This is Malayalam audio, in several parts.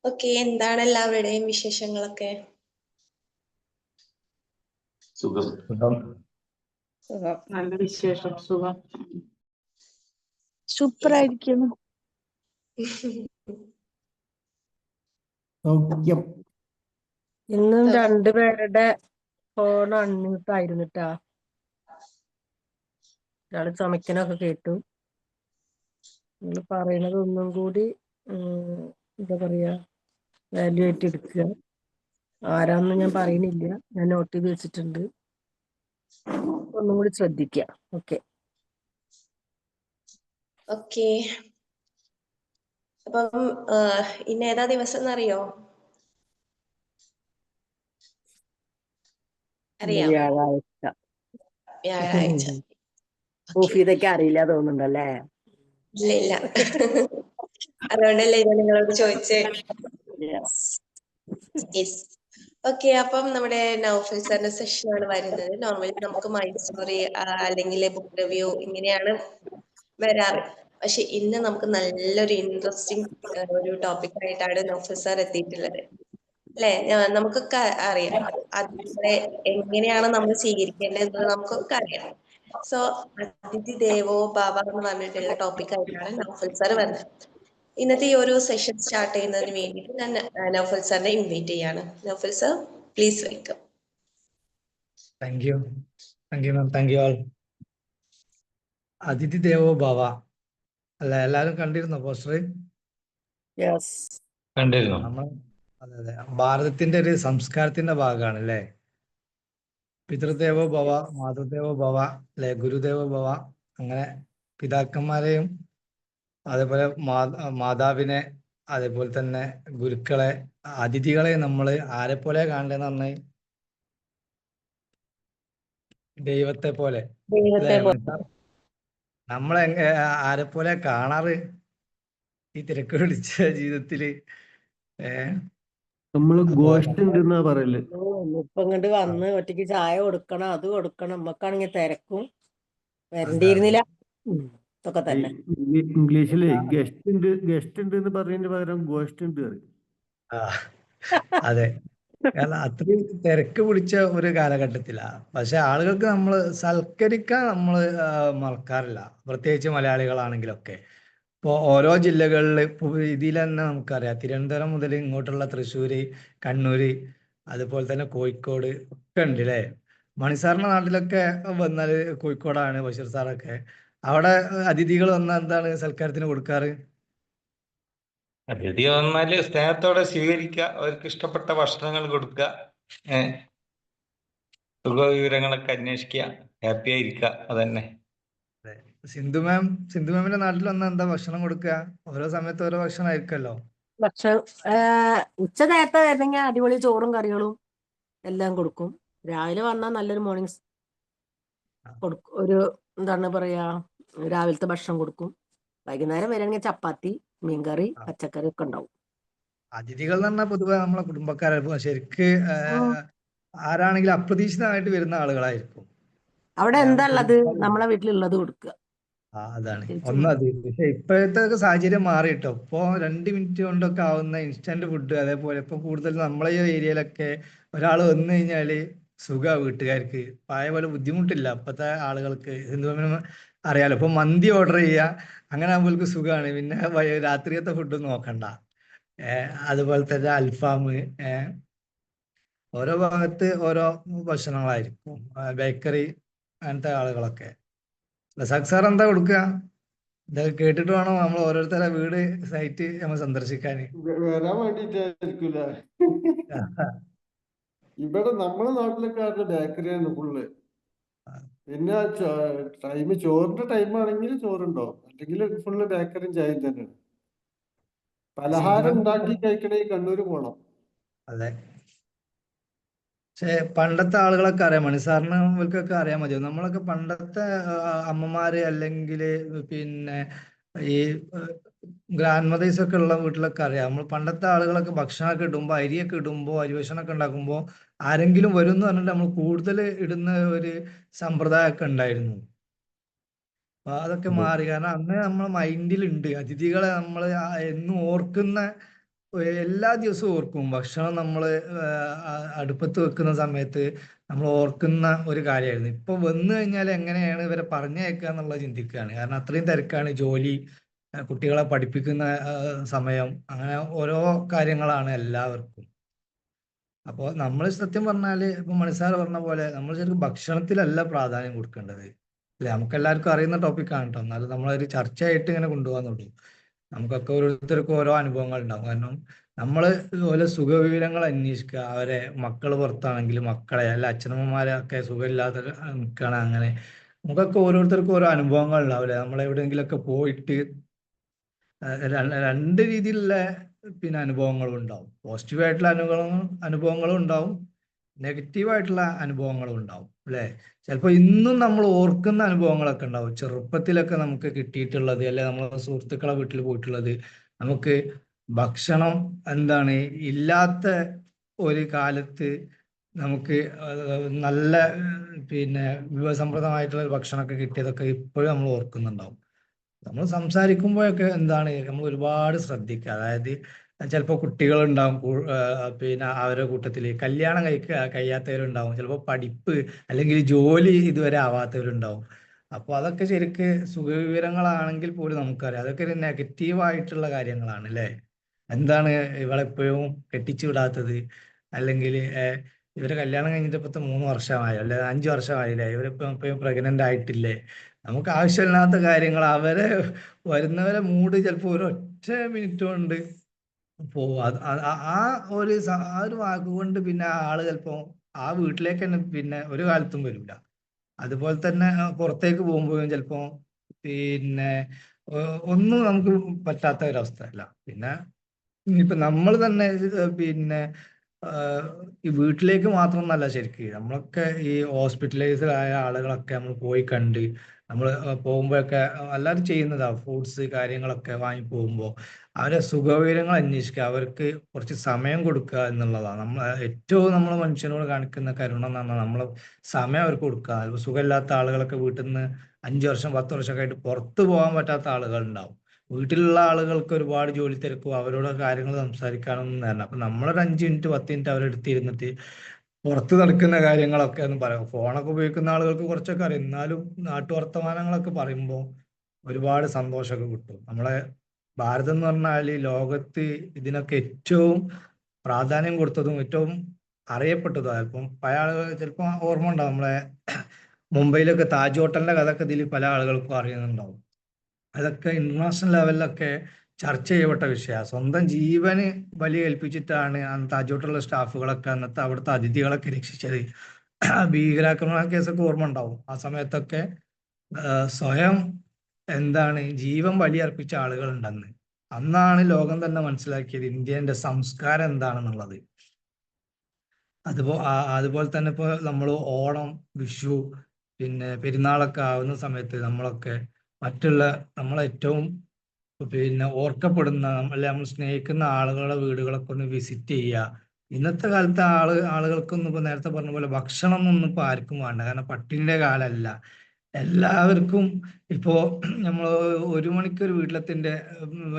ഓക്കെ, എന്താണ് എല്ലാവരുടെയും വിശേഷങ്ങളൊക്കെ? സുഖം. നല്ല വിശേഷം. സുഖം. സൂപ്പർ ആയിരിക്കുന്നു. സൗഖ്യം. ഇന്നും രണ്ടുപേരുടെ ഫോൺ അൺമ്യൂട്ട് ആയിരുന്നിട്ടാ. ഒരാള് ചമയ്ക്കനൊക്കെ കേട്ടു. നിങ്ങൾ പറയണത് ഒന്നും കൂടി എന്താ പറയാ, വാല്യൂ ആയിട്ട് എടുക്കുക. ആരാന്ന് ഞാൻ പറയുന്നില്ല, ഞാൻ നോട്ട് ചെയ്ത് വെച്ചിട്ടുണ്ട്. ഒന്നും കൂടി ശ്രദ്ധിക്കുക. ഓക്കെ ഓക്കെ, അപ്പം ഇന്ന് ഏതാ ദിവസം എന്നറിയോ? അറിയാം, വ്യാഴാഴ്ച. വ്യാഴാഴ്ച. ഊഫിതൊക്കെ അറിയില്ല തോന്നുന്നുണ്ടല്ലേ? ഇല്ല ഇല്ല, അതുകൊണ്ടല്ലേ ഞാൻ നിങ്ങളോട് ചോദിച്ചേ. ഓക്കെ, അപ്പം നമ്മുടെ നൗഫൽ സാറിന്റെ സെഷനാണ് വരുന്നത്. നോർമലി നമുക്ക് മൈ സ്റ്റോറി അല്ലെങ്കിൽ ബുക്ക് റിവ്യൂ ഇങ്ങനെയാണ് വരാറ്. പക്ഷെ ഇന്ന് നമുക്ക് നല്ലൊരു ഇൻട്രസ്റ്റിംഗ് ഒരു ടോപ്പിക് ആയിട്ടാണ് നൗഫൽ സാർ എത്തിയിട്ടുള്ളത് അല്ലെ? നമുക്കൊക്കെ അറിയാം അതിഥികളെ എങ്ങനെയാണ് നമ്മൾ സ്വീകരിക്കേണ്ടത്, നമുക്കൊക്കെ അറിയാം. സോ അതിഥി ദേവോ ഭവ എന്ന് പറഞ്ഞിട്ടുള്ള ടോപ്പിക് ആയിട്ടാണ് നൗഫൽ സാർ വന്നത്. ഇന്നത്തെ ഈ ഒരു സെഷൻ സ്റ്റാർട്ട് ചെയ്യുന്നതിന് വേണ്ടിയിട്ട് ഞാൻ നൗഫൽ സാറിനെ ഇൻവൈറ്റ് ചെയ്യാണ്. Naufal sir, please welcome. Thank you ma'am, thank you all. അതിഥി ദേവോ ഭവ അല്ല, എല്ലാരും കണ്ടിരുന്നോ പോസ്റ്റർ? യെസ്, കണ്ടിരുന്നു. നമ്മൾ അതെ അതെ, ഭാരതത്തിന്റെ ഒരു സംസ്കാരത്തിന്റെ ഭാഗമാണ് അല്ലേ? പിതൃദേവോ ഭവ, മാതൃദേവോ ഭവ അല്ലെ, ഗുരുദേവോ ഭവ. അങ്ങനെ പിതാക്കന്മാരെയും അതേപോലെ മാതാവിനെ, അതേപോലെ തന്നെ ഗുരുക്കളെ, അതിഥികളെ നമ്മൾ ആരെപ്പോലെ കാണേണ്ടതെന്ന് പറഞ്ഞാൽ ദൈവത്തെ പോലെ അല്ലേ? നമ്മളെ ആരെപ്പോലെ കാണാറ് ഈ തിരക്ക് പിടിച്ച ജീവിതത്തില്? നമ്മള് ഗോഷ്ട് ഉണ്ടെന്നാ പറയല്. ഇപ്പൊ ഇങ്ങോട്ട് വന്ന് ഒറ്റയ്ക്ക് ചായ കൊടുക്കണം, അത് കൊടുക്കണം. നമ്മക്കാണെങ്കിൽ തിരക്കും, വരണ്ടിയിരുന്നില്ല. ഇതൊക്കെ തന്നെ ഇംഗ്ലീഷില് ഗസ്റ്റ് ഉണ്ട് എന്ന് പറയുന്നതിന് പകരം ഗോഷ്ട് ഉണ്ട് പറയും. അതെ, കാരണം അത്രയും തിരക്ക് പിടിച്ച ഒരു കാലഘട്ടത്തിലാ. പക്ഷെ ആളുകൾക്ക് നമ്മൾ സൽക്കരിക്കാൻ നമ്മൾ മറക്കാറില്ല, പ്രത്യേകിച്ച് മലയാളികളാണെങ്കിലൊക്കെ. ഇപ്പോൾ ഓരോ ജില്ലകളിൽ ഇപ്പോൾ ഇതിൽ തന്നെ നമുക്കറിയാം, തിരുവനന്തപുരം മുതൽ ഇങ്ങോട്ടുള്ള തൃശ്ശൂര്, കണ്ണൂര്, അതുപോലെ തന്നെ കോഴിക്കോട് ഒക്കെ ഉണ്ട് അല്ലേ? മണിസാറിന്റെ നാട്ടിലൊക്കെ വന്നാൽ, കോഴിക്കോടാണ് ബഷീർ സാറൊക്കെ, അവിടെ അതിഥികൾ വന്നാൽ എന്താണ് സൽക്കാരത്തിന് കൊടുക്കാറ്? അതിഥി വന്നാല് സ്നേഹത്തോടെ സ്വീകരിക്കുക, അവർക്ക് ഇഷ്ടപ്പെട്ട ഭക്ഷണങ്ങൾ കൊടുക്കുക, സുഖവിവരങ്ങളൊക്കെ അന്വേഷിക്കുക, ഹാപ്പി ആയിരിക്കുക, അതന്നെ. സിന്ധുമാമിന്റെ നാട്ടിൽ വന്നാൽ എന്താ ഭക്ഷണം കൊടുക്കുക? ഓരോ സമയത്ത് ഓരോ ഭക്ഷണം ആയിരിക്കുമല്ലോ. പക്ഷെ ഉച്ച നേരത്തെ വരുന്നെങ്കിൽ അടിപൊളി ചോറും കറികളും എല്ലാം കൊടുക്കും. രാവിലെ വന്നാൽ നല്ലൊരു മോർണിംഗ് കൊടുക്കും, ഒരു എന്താണ് പറയാ, രാവിലത്തെ ഭക്ഷണം കൊടുക്കും. വൈകുന്നേരം വരികയാണെങ്കിൽ ചപ്പാത്തി, മീൻകറി, പച്ചക്കറി ഒക്കെ ഉണ്ടാവും. അതിഥികൾ എന്ന് പറഞ്ഞാൽ പൊതുവെ നമ്മളെ കുടുംബക്കാരായിരിക്കും. ശരിക്ക് ആരാണെങ്കിലും അപ്രതീക്ഷിതമായിട്ട് വരുന്ന ആളുകളായിരിക്കും. അവിടെ എന്താ ഉള്ളത്, നമ്മളെ വീട്ടിലുള്ളത് കൊടുക്കുക. അതാണ് ഒന്നത്. പക്ഷെ ഇപ്പോഴത്തെ സാഹചര്യം മാറിയിട്ടോ. ഇപ്പൊ 2 മിനിറ്റ് കൊണ്ടൊക്കെ ആവുന്ന ഇൻസ്റ്റന്റ് ഫുഡ്, അതേപോലെ ഇപ്പൊ കൂടുതൽ നമ്മളെ ഈ ഏരിയയിലൊക്കെ ഒരാൾ വന്നു കഴിഞ്ഞാല് സുഖ, വീട്ടുകാർക്ക് പഴയ പോലെ ബുദ്ധിമുട്ടില്ല ഇപ്പത്തെ ആളുകൾക്ക്. അറിയാലോ, ഇപ്പൊ മന്തി ഓർഡർ ചെയ്യുക, അങ്ങനെ ആകുമ്പോൾക്ക് സുഖമാണ്. പിന്നെ രാത്രിയത്തെ ഫുഡ് നോക്കണ്ട. അതുപോലെ തന്നെ അൽഫാം, ഓരോ ഭാഗത്ത് ഓരോ ഭക്ഷണങ്ങളായിരിക്കും. ബേക്കറി അങ്ങനത്തെ ആളുകളൊക്കെ. സാർ എന്താ കൊടുക്കുക? ഇതൊക്കെ കേട്ടിട്ട് വേണം നമ്മൾ ഓരോരുത്തരുടെ വീട് സൈറ്റ് നമ്മൾ സന്ദർശിക്കാൻ. വരാൻ വേണ്ടിട്ടായിരിക്കൂല. ഇവിടെ നമ്മളെ നാട്ടിലൊക്കെ ആരുടെ ബേക്കറിയാണ് ഫുള്ള്. പിന്നെ ചോറിന്റെ ടൈം ആണെങ്കിൽ ചോറുണ്ടാവും, അല്ലെങ്കിൽ ഫുള്ള് ബേക്കറിയും ചായയും തന്നെയാണ്. പലഹാരം ഉണ്ടാക്കി കഴിക്കണമെങ്കിൽ കണ്ണൂര് പോണം. അതെ, പക്ഷെ പണ്ടത്തെ ആളുകളൊക്കെ അറിയാം, മണിസാറിന് ഇവർക്കൊക്കെ അറിയാൻ മതിയോ. നമ്മളൊക്കെ പണ്ടത്തെ അമ്മമാര് അല്ലെങ്കിൽ പിന്നെ ഈ ഗ്രാൻഡ് മദേഴ്സ് ഒക്കെ ഉള്ള വീട്ടിലൊക്കെ അറിയാം. നമ്മൾ പണ്ടത്തെ ആളുകളൊക്കെ ഭക്ഷണമൊക്കെ ഇടുമ്പോൾ, അരിയൊക്കെ ഇടുമ്പോൾ, അരി ഭക്ഷണമൊക്കെ ഉണ്ടാക്കുമ്പോൾ ആരെങ്കിലും വരും എന്ന് പറഞ്ഞിട്ട് നമ്മൾ കൂടുതൽ ഇടുന്ന ഒരു സമ്പ്രദായമൊക്കെ ഉണ്ടായിരുന്നു. അതൊക്കെ അതെ. മാറി. കാരണം അന്ന് നമ്മളെ മൈൻഡിലുണ്ട് അതിഥികളെ നമ്മൾ എന്നും ഓർക്കുന്ന എല്ലാ ദിവസവും ഓർക്കും. ഭക്ഷണം നമ്മൾ അടുപ്പത്ത് വെക്കുന്ന സമയത്ത് നമ്മൾ ഓർക്കുന്ന ഒരു കാര്യമായിരുന്നു. ഇപ്പൊ വന്നു കഴിഞ്ഞാൽ എങ്ങനെയാണ് ഇവരെ പറഞ്ഞയക്കുക എന്നുള്ളത് ചിന്തിക്കുകയാണ്. കാരണം അത്രയും തിരക്കാണ്, ജോലി, കുട്ടികളെ പഠിപ്പിക്കുന്ന സമയം, അങ്ങനെ ഓരോ കാര്യങ്ങളാണ് എല്ലാവർക്കും. അപ്പോൾ നമ്മൾ സത്യം പറഞ്ഞാൽ ഇപ്പൊ മണിസാർ പറഞ്ഞ പോലെ നമ്മൾ ശരിക്കും ഭക്ഷണത്തിലല്ല പ്രാധാന്യം കൊടുക്കേണ്ടത്. അല്ലെ, നമുക്ക് എല്ലാവർക്കും അറിയുന്ന ടോപ്പിക്കാണ് കേട്ടോ, എന്നാലും നമ്മളൊരു ചർച്ചയായിട്ട് ഇങ്ങനെ കൊണ്ടുപോകാന്നുള്ളൂ. നമുക്കൊക്കെ ഓരോരുത്തർക്കും ഓരോ അനുഭവങ്ങൾ ഉണ്ടാവും. കാരണം നമ്മൾ ഇതുപോലെ സുഖവിവരങ്ങൾ അന്വേഷിക്കുക, അവരെ മക്കൾ പുറത്താണെങ്കിൽ മക്കളെ, അല്ല അച്ഛനമ്മമാരെ ഒക്കെ സുഖമില്ലാതെ നിൽക്കുകയാണ്, അങ്ങനെ നമുക്കൊക്കെ ഓരോരുത്തർക്കും ഓരോ അനുഭവങ്ങൾ ഉണ്ടാവില്ലേ. നമ്മൾ എവിടെയെങ്കിലുമൊക്കെ പോയിട്ട് രണ്ട് രീതിയിലുള്ള അനുഭവങ്ങളും ഉണ്ടാവും. പോസിറ്റീവായിട്ടുള്ള അനുഭവങ്ങളും ഉണ്ടാവും, നെഗറ്റീവായിട്ടുള്ള അനുഭവങ്ങളും ഉണ്ടാവും അല്ലെ. ചിലപ്പോൾ ഇന്നും നമ്മൾ ഓർക്കുന്ന അനുഭവങ്ങളൊക്കെ ഉണ്ടാവും, ചെറുപ്പത്തിലൊക്കെ നമുക്ക് കിട്ടിയിട്ടുള്ളത്, അല്ലെ നമ്മളെ സുഹൃത്തുക്കളെ വീട്ടിൽ പോയിട്ടുള്ളത്. നമുക്ക് ഭക്ഷണം എന്താണ് ഇല്ലാത്ത ഒരു കാലത്ത് നമുക്ക് നല്ല വിഭവസമൃദ്ധമായിട്ടുള്ള ഒരു ഭക്ഷണമൊക്കെ കിട്ടിയതൊക്കെ ഇപ്പോഴും നമ്മൾ ഓർക്കുന്നുണ്ടാവും. നമ്മൾ സംസാരിക്കുമ്പോഴൊക്കെ എന്താണ് നമ്മൾ ഒരുപാട് ശ്രദ്ധിക്കുക. അതായത് ചിലപ്പോൾ കുട്ടികളുണ്ടാവും, അവരുടെ കൂട്ടത്തിൽ കല്യാണം കഴിയാത്തവരുണ്ടാവും, ചിലപ്പോൾ പഠിപ്പ് അല്ലെങ്കിൽ ജോലി ഇതുവരെ ആവാത്തവരുണ്ടാവും. അപ്പോൾ അതൊക്കെ ശരിക്ക് സുഖവിവരങ്ങളാണെങ്കിൽ പോലും നമുക്കറിയാം അതൊക്കെ ഒരു നെഗറ്റീവായിട്ടുള്ള കാര്യങ്ങളാണ് അല്ലേ. എന്താണ് ഇവളെപ്പോഴും കെട്ടിച്ചു വിടാത്തത്, അല്ലെങ്കിൽ ഇവരെ കല്യാണം കഴിഞ്ഞിട്ട് ഇപ്പത്തെ 3 വർഷമായോ അല്ലെ 5 വർഷമായില്ലേ, ഇവരിപ്പം ഇപ്പം പ്രഗ്നന്റ് ആയിട്ടില്ലേ. നമുക്ക് ആവശ്യമില്ലാത്ത കാര്യങ്ങൾ, അവരെ വരുന്നവരെ മൂഡ് ചിലപ്പോൾ ഒരു ഒറ്റ മിനിറ്റ് കൊണ്ട് പോവും. ആ ഒരു വാക്കുകൊണ്ട് ആള് ചിലപ്പോ ആ വീട്ടിലേക്ക് തന്നെ ഒരു കാലത്തും വരില്ല. അതുപോലെ തന്നെ പുറത്തേക്ക് പോകുമ്പോഴും ചിലപ്പോ പിന്നെ ഒന്നും നമുക്ക് പറ്റാത്ത ഒരവസ്ഥ അല്ല. ഇനിയിപ്പോ നമ്മൾ തന്നെ ഈ വീട്ടിലേക്ക് മാത്രമൊന്നല്ല, ശരിക്ക് നമ്മളൊക്കെ ഈ ഹോസ്പിറ്റലൈസ്ഡ് ആയ ആളുകളൊക്കെ നമ്മൾ പോയി കണ്ട്, നമ്മൾ പോകുമ്പോഴൊക്കെ എല്ലാവരും ചെയ്യുന്നതാ, ഫ്രൂട്ട്സ് കാര്യങ്ങളൊക്കെ വാങ്ങി പോകുമ്പോൾ അവരെ സുഖവിവരങ്ങൾ അന്വേഷിക്കുക, അവർക്ക് കുറച്ച് സമയം കൊടുക്കുക എന്നുള്ളതാണ് നമ്മൾ ഏറ്റവും നമ്മൾ മനുഷ്യനോട് കാണിക്കുന്ന കരുണ എന്ന് പറഞ്ഞാൽ. നമ്മൾ സമയം അവർക്ക് കൊടുക്കുക. ഇപ്പോൾ സുഖമില്ലാത്ത ആളുകളൊക്കെ വീട്ടിൽ നിന്ന് 5 വർഷം 10 വർഷമൊക്കെ ആയിട്ട് പുറത്തു പോകാൻ പറ്റാത്ത ആളുകൾ ഉണ്ടാവും. വീട്ടിലുള്ള ആളുകൾക്ക് ഒരുപാട് ജോലി തിരക്കും, അവരോട് കാര്യങ്ങൾ സംസാരിക്കാനൊന്നും നേരം. അപ്പൊ നമ്മളൊരു 5 മിനിറ്റ് 10 മിനിറ്റ് അവരെടുത്തിരുന്നിട്ട് പുറത്ത് നടക്കുന്ന കാര്യങ്ങളൊക്കെ ഒന്ന് പറയാം. ഫോണൊക്കെ ഉപയോഗിക്കുന്ന ആളുകൾക്ക് കുറച്ചൊക്കെ അറിയാം, എന്നാലും നാട്ടുവർത്തമാനങ്ങളൊക്കെ പറയുമ്പോൾ ഒരുപാട് സന്തോഷമൊക്കെ കിട്ടും. നമ്മളെ ഭാരതം എന്ന് പറഞ്ഞാൽ ലോകത്ത് ഇതിനൊക്കെ ഏറ്റവും പ്രാധാന്യം കൊടുത്തതും ഏറ്റവും അറിയപ്പെട്ടതും. ചിലപ്പം പല ആളുകൾ ചിലപ്പോൾ ഓർമ്മ ഉണ്ടാവും, നമ്മളെ മുംബൈയിലൊക്കെ താജ് ഹോട്ടലിന്റെ കഥയൊക്കെ ഇതിൽ പല ആളുകൾക്കും അറിയുന്നുണ്ടാവും. അതൊക്കെ ഇന്റർനാഷണൽ ലെവലിലൊക്കെ ചർച്ച ചെയ്യപ്പെട്ട വിഷയമാണ്. സ്വന്തം ജീവന് ബലി കൽപ്പിച്ചിട്ടാണ് താജ് ഹോട്ടലിലെ സ്റ്റാഫുകളൊക്കെ അന്നത്തെ അവിടുത്തെ അതിഥികളൊക്കെ രക്ഷിച്ചത്. ഭീകരാക്രമണ കേസൊക്കെ ഓർമ്മ ഉണ്ടാവും. ആ സമയത്തൊക്കെ സ്വയം ജീവൻ ബലിയർപ്പിച്ച ആളുകളുണ്ടെന്ന്. അന്നാണ് ലോകം തന്നെ മനസ്സിലാക്കിയത് ഇന്ത്യന്റെ സംസ്കാരം എന്താണെന്നുള്ളത്. അതുപോലെ തന്നെ ഇപ്പൊ നമ്മൾ ഓണം, വിഷു, പെരുന്നാളൊക്കെ ആവുന്ന സമയത്ത് നമ്മളൊക്കെ മറ്റുള്ള നമ്മളേറ്റവും ഓർക്കപ്പെടുന്ന നമ്മൾ സ്നേഹിക്കുന്ന ആളുകളുടെ വീടുകളൊക്കെ ഒന്ന് വിസിറ്റ് ചെയ്യുക. ഇന്നത്തെ കാലത്ത് ആളുകൾക്കൊന്നും ഇപ്പൊ നേരത്തെ പറഞ്ഞ പോലെ ഭക്ഷണം ഒന്നും ഇപ്പൊ ആർക്കും വേണ്ട. കാരണം പട്ടിണിന്റെ കാലമല്ല. എല്ലാവർക്കും ഇപ്പോ നമ്മൾ 1 മണിക്കൊരു വീട്ടിലെത്തിന്റെ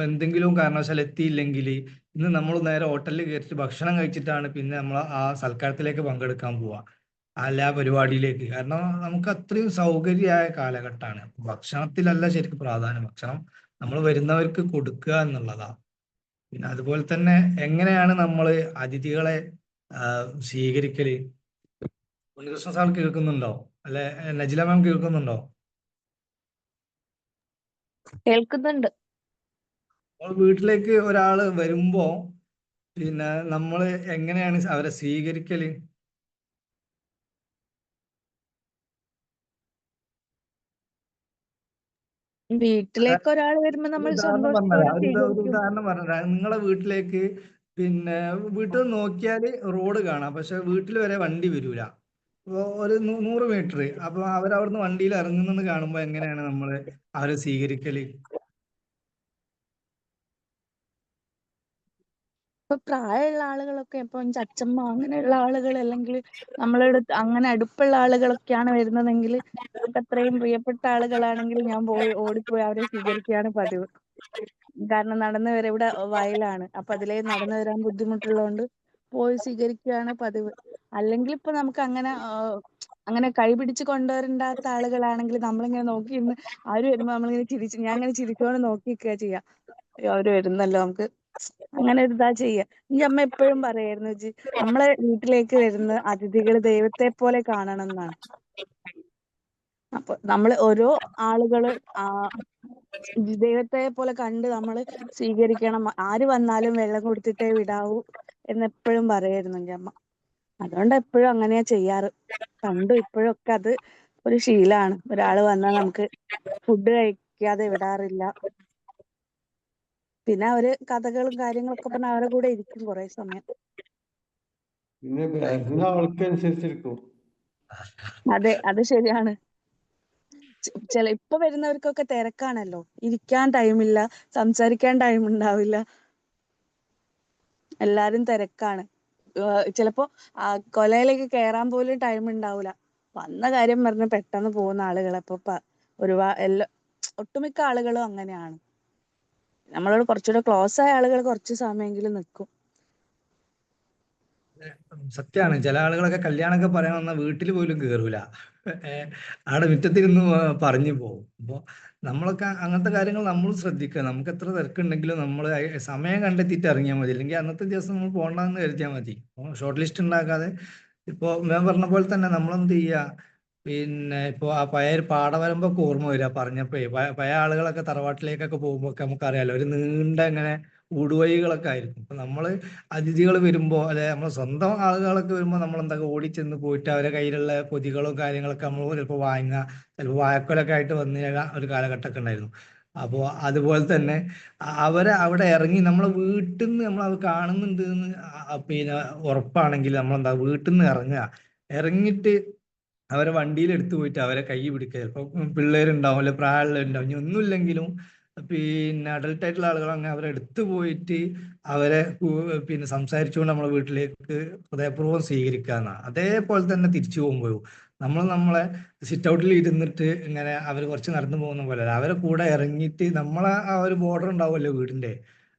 എന്തെങ്കിലും കാരണവശാൽ എത്തിയില്ലെങ്കിൽ ഇന്ന് നമ്മൾ നേരെ ഹോട്ടലിൽ കയറിയിട്ട് ഭക്ഷണം കഴിച്ചിട്ടാണ് പിന്നെ നമ്മൾ ആ സൽക്കാരത്തിലേക്ക് പങ്കെടുക്കാൻ പോവുക, അല്ല പരിപാടിയിലേക്ക്. കാരണം നമുക്ക് അത്രയും സൗകര്യമായ കാലഘട്ടമാണ്. ഭക്ഷണത്തിലല്ല ശരിക്കും പ്രാധാന്യം, ഭക്ഷണം നമ്മൾ വരുന്നവർക്ക് കൊടുക്കുക എന്നുള്ളതാ. അതുപോലെ തന്നെ എങ്ങനെയാണ് നമ്മൾ അതിഥികളെ സ്വീകരിക്കല്. ഉണ്ണികൃഷ്ണ സാർ കേൾക്കുന്നുണ്ടോ? അല്ലെ നജില മാം കേൾക്കുന്നുണ്ടോ? കേൾക്കുന്നുണ്ട്. വീട്ടിലേക്ക് ഒരാള് വരുമ്പോ നമ്മള് എങ്ങനെയാണ് അവരെ സ്വീകരിക്കല്? വീട്ടിലേക്ക് ഒരാൾ വരുമ്പോ ഒരു നമ്മൾ ഉദാഹരണം പറഞ്ഞുതരാം. സന്തോഷത്തോടെ ഒരു സ്വീകരിക്കും. ഉദാഹരണം പറഞ്ഞുതരാം. നിങ്ങളെ വീട്ടിലേക്ക് വീട്ടിൽ നോക്കിയാല് റോഡ് കാണാം, പക്ഷെ വീട്ടിൽ വരെ വണ്ടി വരൂല. അപ്പൊ ഒരു 100 മീറ്റർ, അപ്പൊ അവരവിടുന്ന് വണ്ടിയിൽ ഇറങ്ങുന്നെന്ന് കാണുമ്പോ എങ്ങനെയാണ് നമ്മള് അവരെ സ്വീകരിക്കല്? ഇപ്പൊ പ്രായമുള്ള ആളുകളൊക്കെ ഇപ്പൊ അച്ചമ്മ അങ്ങനെയുള്ള ആളുകൾ, അല്ലെങ്കിൽ നമ്മളോട് അങ്ങനെ അടുപ്പുള്ള ആളുകളൊക്കെയാണ് വരുന്നതെങ്കിൽ, നമുക്ക് അത്രയും പ്രിയപ്പെട്ട ആളുകളാണെങ്കിൽ ഞാൻ ഓടിപ്പോയി അവരെ സ്വീകരിക്കുകയാണ് പതിവ്. കാരണം നടന്നു വരെ ഇവിടെ വയലാണ്, അപ്പൊ അതിലേ നടന്നു വരാൻ ബുദ്ധിമുട്ടുള്ളതുകൊണ്ട് പോയി സ്വീകരിക്കുകയാണ് പതിവ്. അല്ലെങ്കിൽ ഇപ്പൊ നമുക്ക് അങ്ങനെ കൈ പിടിച്ച് കൊണ്ടുവരണ്ടാത്ത ആളുകളാണെങ്കിൽ നമ്മളിങ്ങനെ നോക്കി ഇരുന്ന് അവര് വരുമ്പോ നമ്മളിങ്ങനെ ഞാൻ അങ്ങനെ ചിരിച്ചോണ്ട് നോക്കി നിൽക്കുക ചെയ്യാം. അയ്യോ അവര് വരുന്നല്ലോ, നമുക്ക് അങ്ങനെ ഒരു ഇതാ ചെയ്യാ. എന്റെ അമ്മ എപ്പോഴും പറയായിരുന്നു, നമ്മളെ വീട്ടിലേക്ക് വരുന്ന അതിഥികൾ ദൈവത്തെ പോലെ കാണണം എന്നാണ്. അപ്പൊ നമ്മൾ ഓരോ ആളുകള് ദൈവത്തെ പോലെ കണ്ട് നമ്മൾ സ്വീകരിക്കണം. ആര് വന്നാലും വെള്ളം കൊടുത്തിട്ടേ വിടാവൂ എന്നെപ്പോഴും പറയായിരുന്നു എന്റെ അമ്മ. അതുകൊണ്ട് എപ്പോഴും അങ്ങനെയാ ചെയ്യാറ്. പണ്ടും ഇപ്പോഴും ഒക്കെ അത് ഒരു ശീലാണ്. ഒരാള് വന്നാൽ നമുക്ക് ഫുഡ് കഴിക്കാതെ വിടാറില്ല. പിന്നെ അവര് കഥകളും കാര്യങ്ങളൊക്കെ പറഞ്ഞ അവരുടെ കൂടെ ഇരിക്കും കുറെ സമയം. പിന്നെ വരുന്ന ആൾക്കനുസരിച്ചിരിക്കും. അതെ, അത് ശരിയാണ്. ഇപ്പൊ വരുന്നവർക്കൊക്കെ തിരക്കാണല്ലോ, ഇരിക്കാൻ ടൈമില്ല, സംസാരിക്കാൻ ടൈം ഉണ്ടാവില്ല, എല്ലാരും തിരക്കാണ്. ചിലപ്പോ കൊലയിലേക്ക് കയറാൻ പോലും ടൈം ഉണ്ടാവില്ല. വന്ന കാര്യം പറഞ്ഞ് പെട്ടെന്ന് പോകുന്ന ആളുകളെ ഇപ്പൊ ഒട്ടുമിക്ക ആളുകളും അങ്ങനെയാണ്. നമ്മളോട് കുറച്ചുകൂടെ ക്ലോസ് ആയ ആളുകൾ കുറച്ച് സമയമെങ്കിലും നിൽക്കും. സത്യമാണ്. ചില ആളുകളൊക്കെ കല്യാണമൊക്കെ പറയാൻ വന്നാൽ വീട്ടിൽ പോലും കയറൂല, അവിടെ മുറ്റത്തിരുന്ന് പറഞ്ഞു പോകും. അപ്പോൾ നമ്മളൊക്കെ അങ്ങനത്തെ കാര്യങ്ങൾ നമ്മൾ ശ്രദ്ധിക്കുക. നമുക്ക് എത്ര തിരക്കുണ്ടെങ്കിലും നമ്മൾ സമയം കണ്ടെത്തിയിട്ട് ഇറങ്ങിയാൽ മതി, അല്ലെങ്കിൽ അന്നത്തെ ദിവസം നമ്മൾ പോകണ്ടെന്ന് കരുതിയാൽ മതി. ഷോർട്ട് ലിസ്റ്റ് ഉണ്ടാക്കാതെ, ഇപ്പോൾ ഞാൻ പറഞ്ഞ പോലെ തന്നെ നമ്മളെന്ത് ചെയ്യുക, പിന്നെ ഇപ്പോൾ ആ പഴയ ഒരു പാടവരമ്പൊക്കെ ഓർമ്മ വരിക പറഞ്ഞപ്പോ. പഴയ ആളുകളൊക്കെ തറവാട്ടിലേക്കൊക്കെ പോകുമ്പോൾ നമുക്കറിയാലോ, ഒരു നീണ്ട ഇങ്ങനെ ഊടുവഴികളൊക്കെ ആയിരിക്കും. അപ്പൊ നമ്മള് അതിഥികൾ വരുമ്പോൾ, അല്ലെ നമ്മളെ സ്വന്തം ആളുകളൊക്കെ വരുമ്പോൾ, നമ്മൾ എന്താ ഓടിച്ചെന്ന് പോയിട്ട് അവരെ കയ്യിലുള്ള പൊതികളോ കാര്യങ്ങളൊക്കെ നമ്മൾ ചിലപ്പോൾ വാങ്ങുക, ചിലപ്പോൾ വാഴക്കൊലൊക്കെ ആയിട്ട് വന്ന ഒരു കാലഘട്ടമൊക്കെ ഉണ്ടായിരുന്നു. അപ്പോൾ അതുപോലെ തന്നെ അവരെ അവിടെ ഇറങ്ങി നമ്മളെ വീട്ടിൽ നിന്ന് നമ്മൾ അത് കാണുന്നുണ്ട് എന്ന് പിന്നെ ഉറപ്പാണെങ്കിൽ നമ്മളെന്താ വീട്ടിൽ നിന്ന് ഇറങ്ങിയിട്ട് അവരെ വണ്ടിയിൽ എടുത്തു പോയിട്ട് അവരെ കൈ പിടിക്കുക. ചിലപ്പോൾ പിള്ളേരുണ്ടാവും, അല്ലെ പ്രായമുള്ളവരുണ്ടാവും, ഇനി ഒന്നുമില്ലെങ്കിലും പിന്നെ അഡൽട്ട് ആയിട്ടുള്ള ആളുകൾ അങ്ങനെ അവരെ എടുത്തു പോയിട്ട് അവരെ പിന്നെ സംസാരിച്ചുകൊണ്ട് നമ്മളെ വീട്ടിലേക്ക് ഹൃദയപൂർവ്വം സ്വീകരിക്കുക എന്നാണ്. അതേപോലെ തന്നെ തിരിച്ചു പോകുമ്പോഴും നമ്മളെ സിറ്റ് ഔട്ടിൽ ഇരുന്നിട്ട് ഇങ്ങനെ അവർ കുറച്ച് നടന്നു പോകുന്ന പോലെ അവരെ കൂടെ ഇറങ്ങിയിട്ട് നമ്മളെ ആ ഒരു ബോർഡർ ഉണ്ടാവുമല്ലോ വീടിന്റെ,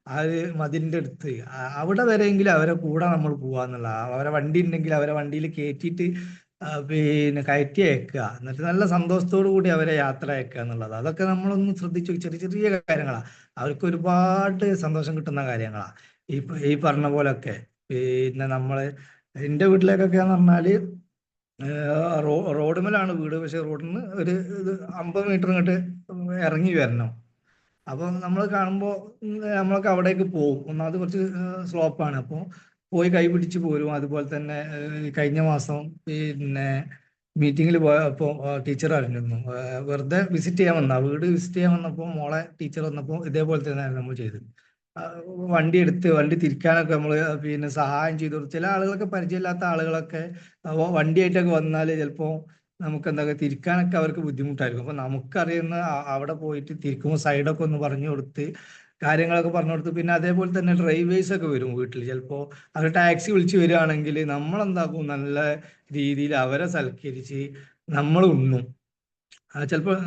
ആ ഒരു മതിലിന്റെ അടുത്ത് അവിടെ വരെയെങ്കിലും അവരെ കൂടെ നമ്മൾ പോവാന്നുള്ള, അവരെ വണ്ടി ഉണ്ടെങ്കിൽ അവരെ വണ്ടിയിൽ കയറ്റിയിട്ട് പിന്നെ കയറ്റി അയക്കുക, എന്നിട്ട് നല്ല സന്തോഷത്തോടു കൂടി അവരെ യാത്ര അയക്കുക എന്നുള്ളത്. അതൊക്കെ നമ്മളൊന്ന് ശ്രദ്ധിച്ചു. ചെറിയ ചെറിയ കാര്യങ്ങളാണ്, അവർക്ക് ഒരുപാട് സന്തോഷം കിട്ടുന്ന കാര്യങ്ങളാണ് ഈ പറഞ്ഞ പോലൊക്കെ. പിന്നെ എൻ്റെ വീട്ടിലേക്കൊക്കെ എന്ന് പറഞ്ഞാല് റോഡുമേലാണ് വീട്, പക്ഷെ റോഡിൽ നിന്ന് ഒരു 50 മീറ്റർ ഇങ്ങോട്ട് ഇറങ്ങി വരണം. അപ്പൊ നമ്മൾ കാണുമ്പോൾ നമ്മളൊക്കെ അവിടേക്ക് പോകും. ഒന്നാമത് കുറച്ച് സ്ലോപ്പാണ്, അപ്പോൾ പോയി കൈ പിടിച്ച് പോരും. അതുപോലെ തന്നെ കഴിഞ്ഞ മാസം പിന്നെ മീറ്റിങ്ങിൽ പോയപ്പോൾ ടീച്ചർ അറിഞ്ഞിരുന്നു, വെറുതെ വിസിറ്റ് ചെയ്യാൻ വീട് വിസിറ്റ് ചെയ്യാൻ വന്നപ്പോൾ മോളെ ടീച്ചർ വന്നപ്പോൾ ഇതേപോലെ തന്നെ നമ്മൾ ചെയ്തത്. വണ്ടി തിരിക്കാനൊക്കെ നമ്മൾ പിന്നെ സഹായം ചെയ്തു. ചില ആളുകളൊക്കെ പരിചയമില്ലാത്ത ആളുകളൊക്കെ വണ്ടിയായിട്ടൊക്കെ വന്നാൽ ചിലപ്പോൾ നമുക്ക് എന്താ തിരിക്കാനൊക്കെ അവർക്ക് ബുദ്ധിമുട്ടായിരിക്കും. അപ്പൊ നമുക്കറിയുന്ന അവിടെ പോയിട്ട് തിരിക്കുമ്പോൾ സൈഡൊക്കെ ഒന്ന് പറഞ്ഞു കൊടുത്ത് കാര്യങ്ങളൊക്കെ പറഞ്ഞു കൊടുത്ത്, പിന്നെ അതേപോലെ തന്നെ ഡ്രൈവേഴ്സ് ഒക്കെ വരും വീട്ടിൽ. ചിലപ്പോൾ അവർ ടാക്സി വിളിച്ച് വരികയാണെങ്കിൽ നമ്മളെന്താക്കും, നല്ല രീതിയിൽ അവരെ സൽക്കരിച്ച് നമ്മൾ ഉണ്ണും. ചിലപ്പോൾ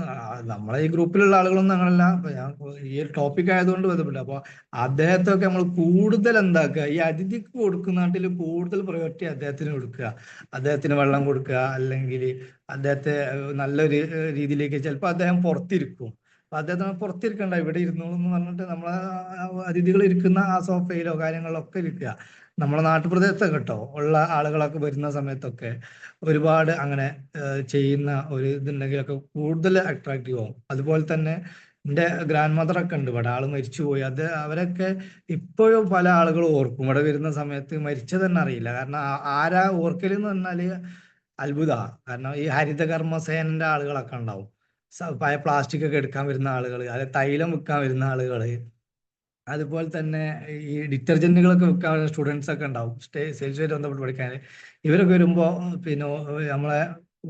നമ്മളെ ഈ ഗ്രൂപ്പിലുള്ള ആളുകളൊന്നും അങ്ങനല്ല, അപ്പൊ ഞാൻ ഈ ഒരു ടോപ്പിക് ആയതുകൊണ്ട് ബന്ധപ്പെട്ടു. അപ്പൊ അദ്ദേഹത്തൊക്കെ നമ്മൾ കൂടുതൽ എന്താക്കുക, ഈ അതിഥിക്ക് കൊടുക്കുന്ന നാട്ടിൽ കൂടുതൽ പ്രയോറിറ്റി അദ്ദേഹത്തിന് കൊടുക്കുക, അദ്ദേഹത്തിന് വെള്ളം കൊടുക്കുക, അല്ലെങ്കിൽ അദ്ദേഹത്തെ നല്ലൊരു രീതിയിലേക്ക്. ചിലപ്പോൾ അദ്ദേഹം പുറത്തിരിക്കും, അപ്പൊ അദ്ദേഹത്തിന് പുറത്തിരിക്കണ്ട ഇവിടെ ഇരുന്നോളൂ എന്ന് പറഞ്ഞിട്ട് നമ്മളെ അതിഥികൾ ഇരിക്കുന്ന ആ സോഫയിലോ കാര്യങ്ങളിലൊക്കെ ഇരിക്കുക. നമ്മളെ നാട്ടുപ്രദേശത്തൊക്കെ കേട്ടോ ഉള്ള ആളുകളൊക്കെ വരുന്ന സമയത്തൊക്കെ ഒരുപാട് അങ്ങനെ ചെയ്യുന്ന ഒരു ഇതുണ്ടെങ്കിലൊക്കെ കൂടുതൽ അട്രാക്റ്റീവ് ആവും. അതുപോലെ തന്നെ എൻ്റെ ഗ്രാൻഡ് മദർ ഒക്കെ ഉണ്ട് ഇവിടെ, ആള് മരിച്ചുപോയി. അവരൊക്കെ ഇപ്പോഴും പല ആളുകളും ഓർക്കും, ഇവിടെ വരുന്ന സമയത്ത് മരിച്ചത് തന്നെ അറിയില്ല. കാരണം ആരാ ഓർക്കലെന്ന് പറഞ്ഞാല് അത്ഭുത. കാരണം ഈ ഹരിതകർമ്മസേനന്റെ ആളുകളൊക്കെ ഉണ്ടാവും, പഴയ പ്ലാസ്റ്റിക് ഒക്കെ എടുക്കാൻ വരുന്ന ആളുകൾ, അല്ലെ തൈലം വിൽക്കാൻ വരുന്ന ആളുകള്, അതുപോലെ തന്നെ ഈ ഡിറ്റർജന്റുകളൊക്കെ വിൽക്കാൻ സ്റ്റുഡൻസ് ഒക്കെ ഉണ്ടാവും, സെയിൽസുമായിട്ട് ബന്ധപ്പെട്ട് പഠിക്കാൻ. ഇവരൊക്കെ വരുമ്പോൾ പിന്നെ നമ്മളെ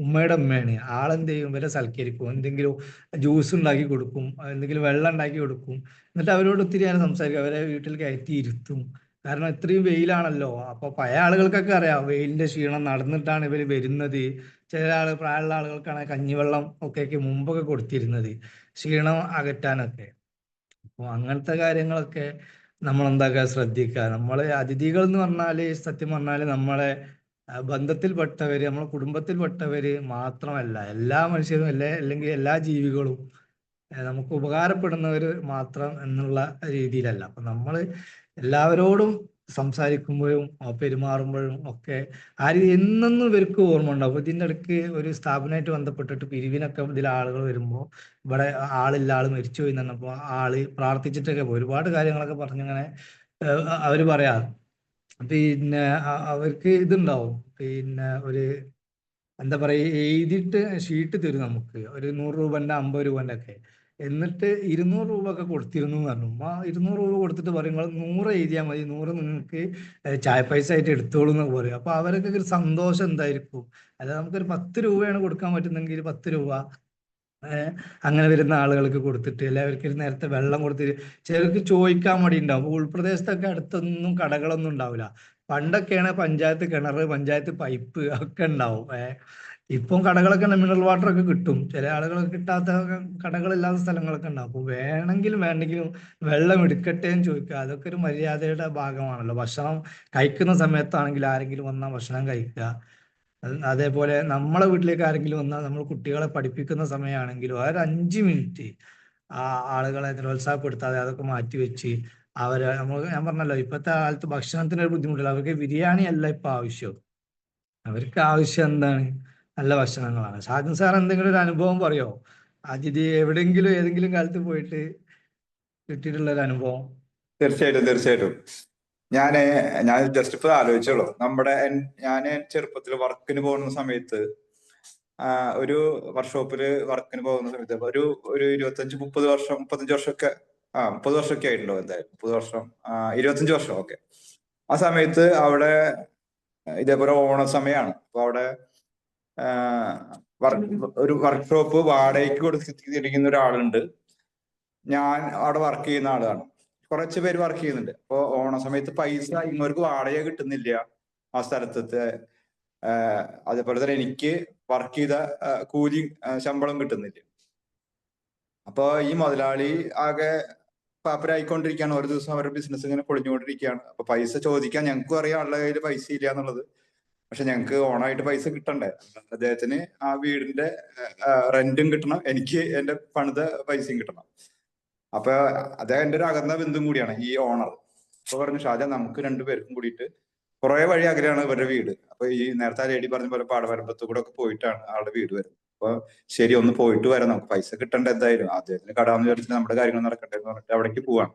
ഉമ്മയുടെ ഉമ്മയാണ്, ആളെന്ത് ചെയ്യും, ഇവരെ സൽക്കരിക്കും, എന്തെങ്കിലും ജ്യൂസ് ഉണ്ടാക്കി കൊടുക്കും, എന്തെങ്കിലും വെള്ളം ഉണ്ടാക്കി കൊടുക്കും, എന്നിട്ട് അവരോട് ഒത്തിരി നേരം സംസാരിക്കും, അവരെ വീട്ടിൽ കയറ്റി ഇരുത്തും. കാരണം ഇത്രയും വെയിലാണല്ലോ. അപ്പൊ പഴയ ആളുകൾക്കൊക്കെ അറിയാം വെയിലിന്റെ ക്ഷീണം, നടന്നിട്ടാണ് ഇവർ വരുന്നത്. ചില പ്രായമുള്ള ആളുകൾക്കാണ് കഞ്ഞിവെള്ളം ഒക്കെ മുമ്പൊക്കെ കൊടുത്തിരുന്നത് ക്ഷീണം അകറ്റാനൊക്കെ. അപ്പോൾ അങ്ങനത്തെ കാര്യങ്ങളൊക്കെ നമ്മൾ എന്താക്കുക, ശ്രദ്ധിക്കുക. നമ്മളെ അതിഥികൾ എന്ന് പറഞ്ഞാല് സത്യം പറഞ്ഞാല് നമ്മളെ ബന്ധത്തിൽപ്പെട്ടവര്, നമ്മളെ കുടുംബത്തിൽപ്പെട്ടവര് മാത്രമല്ല, എല്ലാ മനുഷ്യരും അല്ലെങ്കിൽ എല്ലാ ജീവികളും നമുക്ക് ഉപകാരപ്പെടുന്നവർ മാത്രം എന്നുള്ള രീതിയിലല്ല. അപ്പൊ നമ്മൾ എല്ലാവരോടും സംസാരിക്കുമ്പോഴും പെരുമാറുമ്പോഴും ഒക്കെ എന്നൊന്നും ഇവർക്ക് ഓർമ്മ ഉണ്ടാവും. അപ്പൊ ഇതിൻ്റെ ഇടയ്ക്ക് ഒരു സ്ഥാപനമായിട്ട് ബന്ധപ്പെട്ടിട്ട് പിരിവിനൊക്കെ ഇതിൽ ആളുകൾ വരുമ്പോൾ ഇവിടെ ആളില്ല, ആള് മരിച്ചു പോയി എന്ന് പറഞ്ഞപ്പോൾ ആള് പ്രാർത്ഥിച്ചിട്ടൊക്കെ പോയി. ഒരുപാട് കാര്യങ്ങളൊക്കെ പറഞ്ഞിങ്ങനെ അവര് പറയാ. പിന്നെ അവർക്ക് ഇതുണ്ടാവും, പിന്നെ ഒരു എന്താ പറയുക, എഴുതിയിട്ട് ഷീട്ട് തരും നമുക്ക്, ഒരു 100 രൂപന്റെ 50 രൂപന്റെ ഒക്കെ. എന്നിട്ട് 200 രൂപ ഒക്കെ കൊടുത്തിരുന്നു എന്ന് പറഞ്ഞു. 200 രൂപ കൊടുത്തിട്ട് പറയും 100 എഴുതിയാൽ മതി, 100 നിങ്ങൾക്ക് ചായ പൈസ ആയിട്ട് എടുത്തോളൂ എന്നൊക്കെ പറയും. അപ്പൊ അവരൊക്കെ ഒരു സന്തോഷം എന്തായിരിക്കും. അതായത് നമുക്കൊരു 10 രൂപയാണ് കൊടുക്കാൻ പറ്റുന്നെങ്കിൽ 10 രൂപ അങ്ങനെ വരുന്ന ആളുകൾക്ക് കൊടുത്തിട്ട്, എല്ലാവർക്കും ഒരു നേരത്തെ വെള്ളം കൊടുത്തിട്ട്. ചിലർക്ക് ചോദിക്കാൻ മടി ഉണ്ടാവും. അപ്പൊ ഉൾപ്രദേശത്തൊക്കെ അടുത്തൊന്നും കടകളൊന്നും ഉണ്ടാവില്ല. പണ്ടൊക്കെയാണ് പഞ്ചായത്ത് കിണറ്, പഞ്ചായത്ത് പൈപ്പ് ഒക്കെ ഉണ്ടാവും. ഇപ്പം കടകളൊക്കെ മിനറൽ വാട്ടർ ഒക്കെ കിട്ടും. ചില ആളുകൾക്ക് കിട്ടാത്ത കടകളില്ലാത്ത സ്ഥലങ്ങളൊക്കെ ഉണ്ടാവും. അപ്പൊ വേണ്ടെങ്കിലും വെള്ളം എടുക്കട്ടെ എന്ന് ചോദിക്കുക, അതൊക്കെ ഒരു മര്യാദയുടെ ഭാഗമാണല്ലോ. ഭക്ഷണം കഴിക്കുന്ന സമയത്താണെങ്കിൽ ആരെങ്കിലും വന്നാൽ ഭക്ഷണം കഴിക്കുക. അതേപോലെ നമ്മളെ വീട്ടിലേക്ക് ആരെങ്കിലും വന്നാൽ നമ്മൾ കുട്ടികളെ പഠിപ്പിക്കുന്ന സമയമാണെങ്കിലും ഒരു 5 മിനിറ്റ് ആ ആളുകളെ നിരുത്സാഹപ്പെടുത്താതെ അതൊക്കെ മാറ്റിവെച്ച് ഞാൻ പറഞ്ഞല്ലോ, ഇപ്പോഴത്തെ കാലത്ത് ഭക്ഷണത്തിന് ഒരു ബുദ്ധിമുട്ടില്ല. അവർക്ക് ബിരിയാണി അല്ല ഇപ്പൊ ആവശ്യം. അവർക്ക് ആവശ്യം എന്താണ്? നല്ല ഭക്ഷണങ്ങളാണ്. ഷാജൻ സാർ എന്തെങ്കിലും ഒരു അനുഭവം പറയോ? അതിഥി ഏതെങ്കിലും കാലത്ത് പോയിട്ട് കിട്ടിയിട്ടുള്ള ഒരു അനുഭവം? തീർച്ചയായിട്ടും. ഞാൻ ജസ്റ്റ് ഇപ്പൊ ആലോചിച്ചോളൂ. ഞാൻ ചെറുപ്പത്തിൽ വർക്കിന് പോകുന്ന സമയത്ത് ഒരു വർക്ക്ഷോപ്പില് വർക്കിന് പോകുന്ന സമയത്ത് ഒരു 25-30 വർഷം, 35 വർഷമൊക്കെ 30 വർഷമൊക്കെ ആയിട്ടുണ്ടോ, എന്തായാലും 30 വർഷം, 25 വർഷം ഒക്കെ. ആ സമയത്ത് അവിടെ ഇതേപോലെ ഓണസമയമാണ്. അപ്പൊ അവിടെ ഒരു വർക്ക്ഷോപ്പ് വാടകയ്ക്ക് കൊടുത്തിരിക്കുന്ന ഒരാളുണ്ട്. ഞാൻ അവിടെ വർക്ക് ചെയ്യുന്ന ആളാണ്. കുറച്ച് പേര് വർക്ക് ചെയ്യുന്നുണ്ട്. അപ്പൊ ഓണ സമയത്ത് പൈസ ഇങ്ങോർക്ക് വാടക കിട്ടുന്നില്ല ആ സ്ഥലത്തെ. അതേപോലെ തന്നെ എനിക്ക് വർക്ക് ചെയ്ത കൂലി ശമ്പളം കിട്ടുന്നില്ല. അപ്പൊ ഈ മുതലാളി ആകെ പാപ്പരായിക്കൊണ്ടിരിക്കുകയാണ്. ഒരു ദിവസം അവരുടെ ബിസിനസ് ഇങ്ങനെ പൊളിഞ്ഞുകൊണ്ടിരിക്കുകയാണ്. അപ്പൊ പൈസ ചോദിക്കാൻ ഞങ്ങൾക്കും അറിയാം ആളുടെ കയ്യിൽ പൈസ ഇല്ല എന്നുള്ളത്. പക്ഷെ ഞങ്ങൾക്ക് ഓണായിട്ട് പൈസ കിട്ടണ്ടേ. അദ്ദേഹത്തിന് ആ വീടിന്റെ റെന്റും കിട്ടണം, എനിക്ക് എന്റെ പണിത പൈസയും കിട്ടണം. അപ്പൊ അദ്ദേഹം എന്റെ ഒരു അകന്ന ബന്ധുവും കൂടിയാണ് ഈ ഓണർ. അപ്പൊ പറഞ്ഞു, ഷാജാൻ നമുക്ക് രണ്ടുപേർക്കും കൂടിയിട്ട് കുറെ വഴി അകലെയാണ് ഇവരുടെ വീട്. അപ്പൊ ഈ നേരത്തെ ആ ലേഡി പറഞ്ഞ പോലെ പാടവരമ്പത്ത് കൂടെ ഒക്കെ പോയിട്ടാണ് ആളുടെ വീട് വരുന്നത്. അപ്പൊ ശരി, ഒന്ന് പോയിട്ട് വരാം, നമുക്ക് പൈസ കിട്ടണ്ട എന്തായാലും, അദ്ദേഹത്തിന് കടാന്ന് വിചാരിച്ചിട്ട് നമ്മുടെ കാര്യങ്ങൾ നടക്കട്ടെ എന്ന് പറഞ്ഞിട്ട് അവിടേക്ക് പോവാണ്.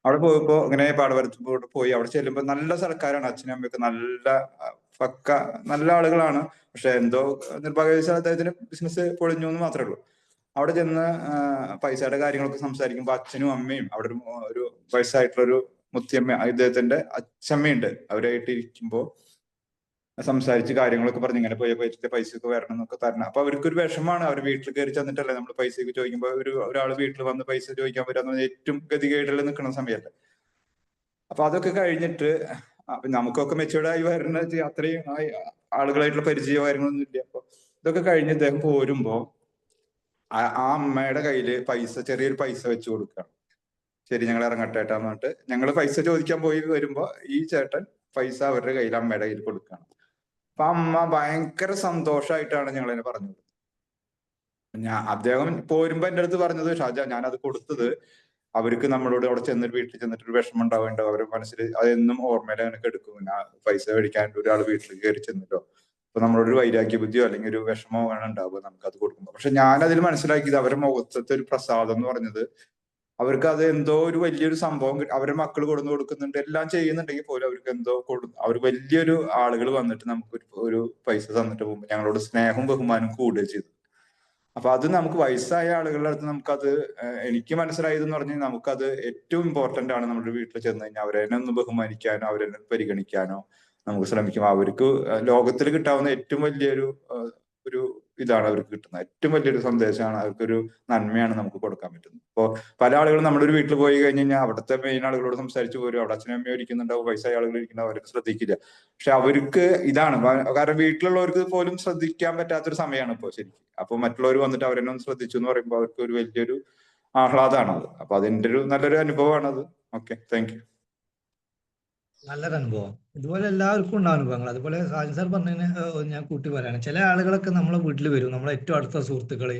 അവിടെ പോയപ്പോ ഇങ്ങനെ പാടവരത്തോട്ട് പോയി അവിടെ ചെല്ലുമ്പോൾ നല്ല സർക്കാരാണ്, അച്ഛനും അമ്മയൊക്കെ നല്ല പക്ക നല്ല ആളുകളാണ്. പക്ഷെ എന്തോ നിർഭാഗ്യവശാൽ അദ്ദേഹത്തിന് ബിസിനസ് പൊളിഞ്ഞു എന്ന് മാത്രമേ ഉള്ളൂ. അവിടെ ചെന്ന് പൈസയുടെ കാര്യങ്ങളൊക്കെ സംസാരിക്കുമ്പോൾ അച്ഛനും അമ്മയും അവിടെ ഒരു വയസ്സായിട്ടുള്ളൊരു മുത്തിയമ്മ, ഇദ്ദേഹത്തിന്റെ അച്ഛമ്മയുണ്ട്, അവരായിട്ട് ഇരിക്കുമ്പോ സംസാരിച്ച് കാര്യങ്ങളൊക്കെ പറഞ്ഞ് ഇങ്ങനെ പോയ പൈസയൊക്കെ വരണം എന്നൊക്കെ തരണം. അപ്പൊ അവർക്കൊരു വിഷമാണ്. അവർ വീട്ടിൽ കയറി ചെന്നിട്ടല്ലേ നമ്മൾ പൈസയൊക്കെ ചോദിക്കുമ്പോൾ ഒരാൾ വീട്ടിൽ വന്ന് പൈസ ചോദിക്കാൻ വരാന്ന് ഏറ്റവും ഗതികേടിൽ നിൽക്കുന്ന സമയമല്ലേ. അപ്പൊ അതൊക്കെ കഴിഞ്ഞിട്ട് നമുക്കൊക്കെ മെച്ചൂർഡായി വരുന്ന അത്രയും ആളുകളായിട്ടുള്ള പരിചയമോ കാര്യങ്ങളൊന്നും ഇല്ല. അപ്പൊ ഇതൊക്കെ കഴിഞ്ഞ് ഇദ്ദേഹം പോരുമ്പോ ആ അമ്മയുടെ കയ്യില് ചെറിയൊരു പൈസ വെച്ച് കൊടുക്കുകയാണ്. ശരി, ഞങ്ങൾ ഇറങ്ങട്ടെ എന്ന് പറഞ്ഞിട്ട് ഞങ്ങൾ പൈസ ചോദിക്കാൻ പോയി വരുമ്പോ ഈ ചേട്ടൻ പൈസ അവരുടെ കയ്യിൽ, അമ്മയുടെ കയ്യിൽ കൊടുക്കുകയാണ്. അപ്പൊ അമ്മ ഭയങ്കര സന്തോഷമായിട്ടാണ് ഞങ്ങളതിനെ പറഞ്ഞത്. അദ്ദേഹം പോരുമ്പോ എന്റെ അടുത്ത് പറഞ്ഞത്, ഷാജാ ഞാനത് കൊടുത്തത് അവർക്ക് നമ്മളോട് അവിടെ വീട്ടിൽ ചെന്നിട്ട് ഒരു വിഷമം ഉണ്ടാവേണ്ട, അവരുടെ മനസ്സിൽ അതെന്നും ഓർമ്മയിൽ എനിക്ക് എടുക്കും. പൈസ മേടിക്കാൻ ഒരാൾ വീട്ടിൽ കയറി ചെന്നിട്ടോ അപ്പൊ നമ്മളോട് ഒരു വൈരാഗ്യ ബുദ്ധിയോ അല്ലെങ്കിൽ ഒരു വിഷമോ ആണ് ഉണ്ടാവുക നമുക്ക് അത് കൊടുക്കുമ്പോൾ. പക്ഷെ ഞാൻ അതിൽ മനസ്സിലാക്കിയത് അവരുടെ മുഖത്തെ ഒരു പ്രസാദം എന്ന് പറഞ്ഞത്, അവർക്ക് അത് എന്തോ ഒരു വലിയൊരു സംഭവം അവരുടെ മക്കൾ കൊടുന്നു കൊടുക്കുന്നുണ്ട്, എല്ലാം ചെയ്യുന്നുണ്ടെങ്കിൽ പോലും അവർക്ക് എന്തോ അവർ വലിയൊരു ആളുകൾ വന്നിട്ട് നമുക്ക് ഒരു പൈസ തന്നിട്ട് പോകുമ്പോൾ ഞങ്ങളോട് സ്നേഹവും ബഹുമാനവും കൂടുകയും ചെയ്തു. അപ്പൊ അത് നമുക്ക് വയസ്സായ ആളുകളുടെ അടുത്ത് നമുക്കത് എനിക്ക് മനസ്സിലായതെന്ന് പറഞ്ഞാൽ നമുക്കത് ഏറ്റവും ഇമ്പോർട്ടന്റ് ആണ്. നമ്മുടെ വീട്ടിൽ ചെന്ന് കഴിഞ്ഞാൽ അവരെ ഒന്ന് ബഹുമാനിക്കാനോ അവരെ പരിഗണിക്കാനോ നമുക്ക് ശ്രമിക്കും. അവർക്ക് ലോകത്തിൽ കിട്ടാവുന്ന ഏറ്റവും വലിയൊരു ഇതാണ് അവർക്ക് കിട്ടുന്നത്. ഏറ്റവും വലിയൊരു സന്ദേശമാണ്, അവർക്കൊരു നന്മയാണ് നമുക്ക് കൊടുക്കാൻ പറ്റുന്നത്. ഇപ്പോൾ പല ആളുകളും നമ്മുടെ ഒരു വീട്ടിൽ പോയി കഴിഞ്ഞ് കഴിഞ്ഞാൽ അവിടുത്തെ മെയിൻ ആളുകളോട് സംസാരിച്ച് പോരും. അവിടെ അച്ഛനും അമ്മയും ഇരിക്കുന്നുണ്ടാവും, വയസ്സായ ആളുകൾ ഇരിക്കുന്നുണ്ടാവും, അവർക്ക് ശ്രദ്ധിക്കില്ല. പക്ഷെ അവർക്ക് ഇതാണ് കാരണം വീട്ടിലുള്ളവർക്ക് പോലും ശ്രദ്ധിക്കാൻ പറ്റാത്തൊരു സമയമാണ് ഇപ്പോൾ ശരിക്കും. അപ്പൊ മറ്റുള്ളവർ വന്നിട്ട് അവരെന്നെ ഒന്ന് ശ്രദ്ധിച്ചു എന്ന് പറയുമ്പോൾ അവർക്ക് ഒരു വലിയൊരു ആഹ്ലാദമാണത്. അപ്പൊ അതിന്റെ ഒരു നല്ലൊരു അനുഭവമാണത്. Okay, thank you. നല്ലൊരു അനുഭവം. ഇതുപോലെ എല്ലാവർക്കും ഉണ്ടാവും അനുഭവങ്ങൾ. അതുപോലെ സാജൻ സാർ പറഞ്ഞതിന് ഞാൻ കൂട്ടി പറയാണ്, ചില ആളുകളൊക്കെ നമ്മളെ വീട്ടിൽ വരും, നമ്മളെ ഏറ്റവും അടുത്ത സുഹൃത്തുക്കള്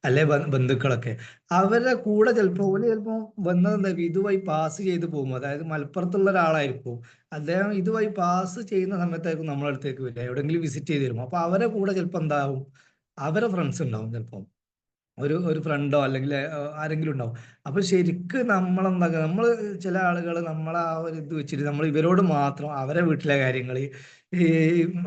അല്ലെ ബന്ധുക്കളൊക്കെ. അവരുടെ കൂടെ ചിലപ്പോൾ വന്നത് എന്താ, ഇതുവഴി പാസ് ചെയ്ത് പോകും. അതായത് മലപ്പുറത്തുള്ള ഒരാളായിരിക്കും, അദ്ദേഹം ഇതുവഴി പാസ് ചെയ്യുന്ന സമയത്തായിരിക്കും നമ്മളെ അടുത്തേക്ക് വരിക, എവിടെയെങ്കിലും വിസിറ്റ് ചെയ്ത് തരും. അപ്പൊ അവരെ കൂടെ ചിലപ്പോൾ എന്താവും, അവരെ ഫ്രണ്ട്സ് ഉണ്ടാവും, ചിലപ്പോൾ ഒരു ഫ്രണ്ടോ അല്ലെങ്കിൽ ആരെങ്കിലും ഉണ്ടാവും. അപ്പൊ ശരിക്ക് നമ്മളെന്താക്കുക, നമ്മള് ചില ആളുകൾ നമ്മളെ ആ ഒരു ഇത് വെച്ചിട്ട് നമ്മൾ ഇവരോട് മാത്രം അവരെ വീട്ടിലെ കാര്യങ്ങൾ ഈ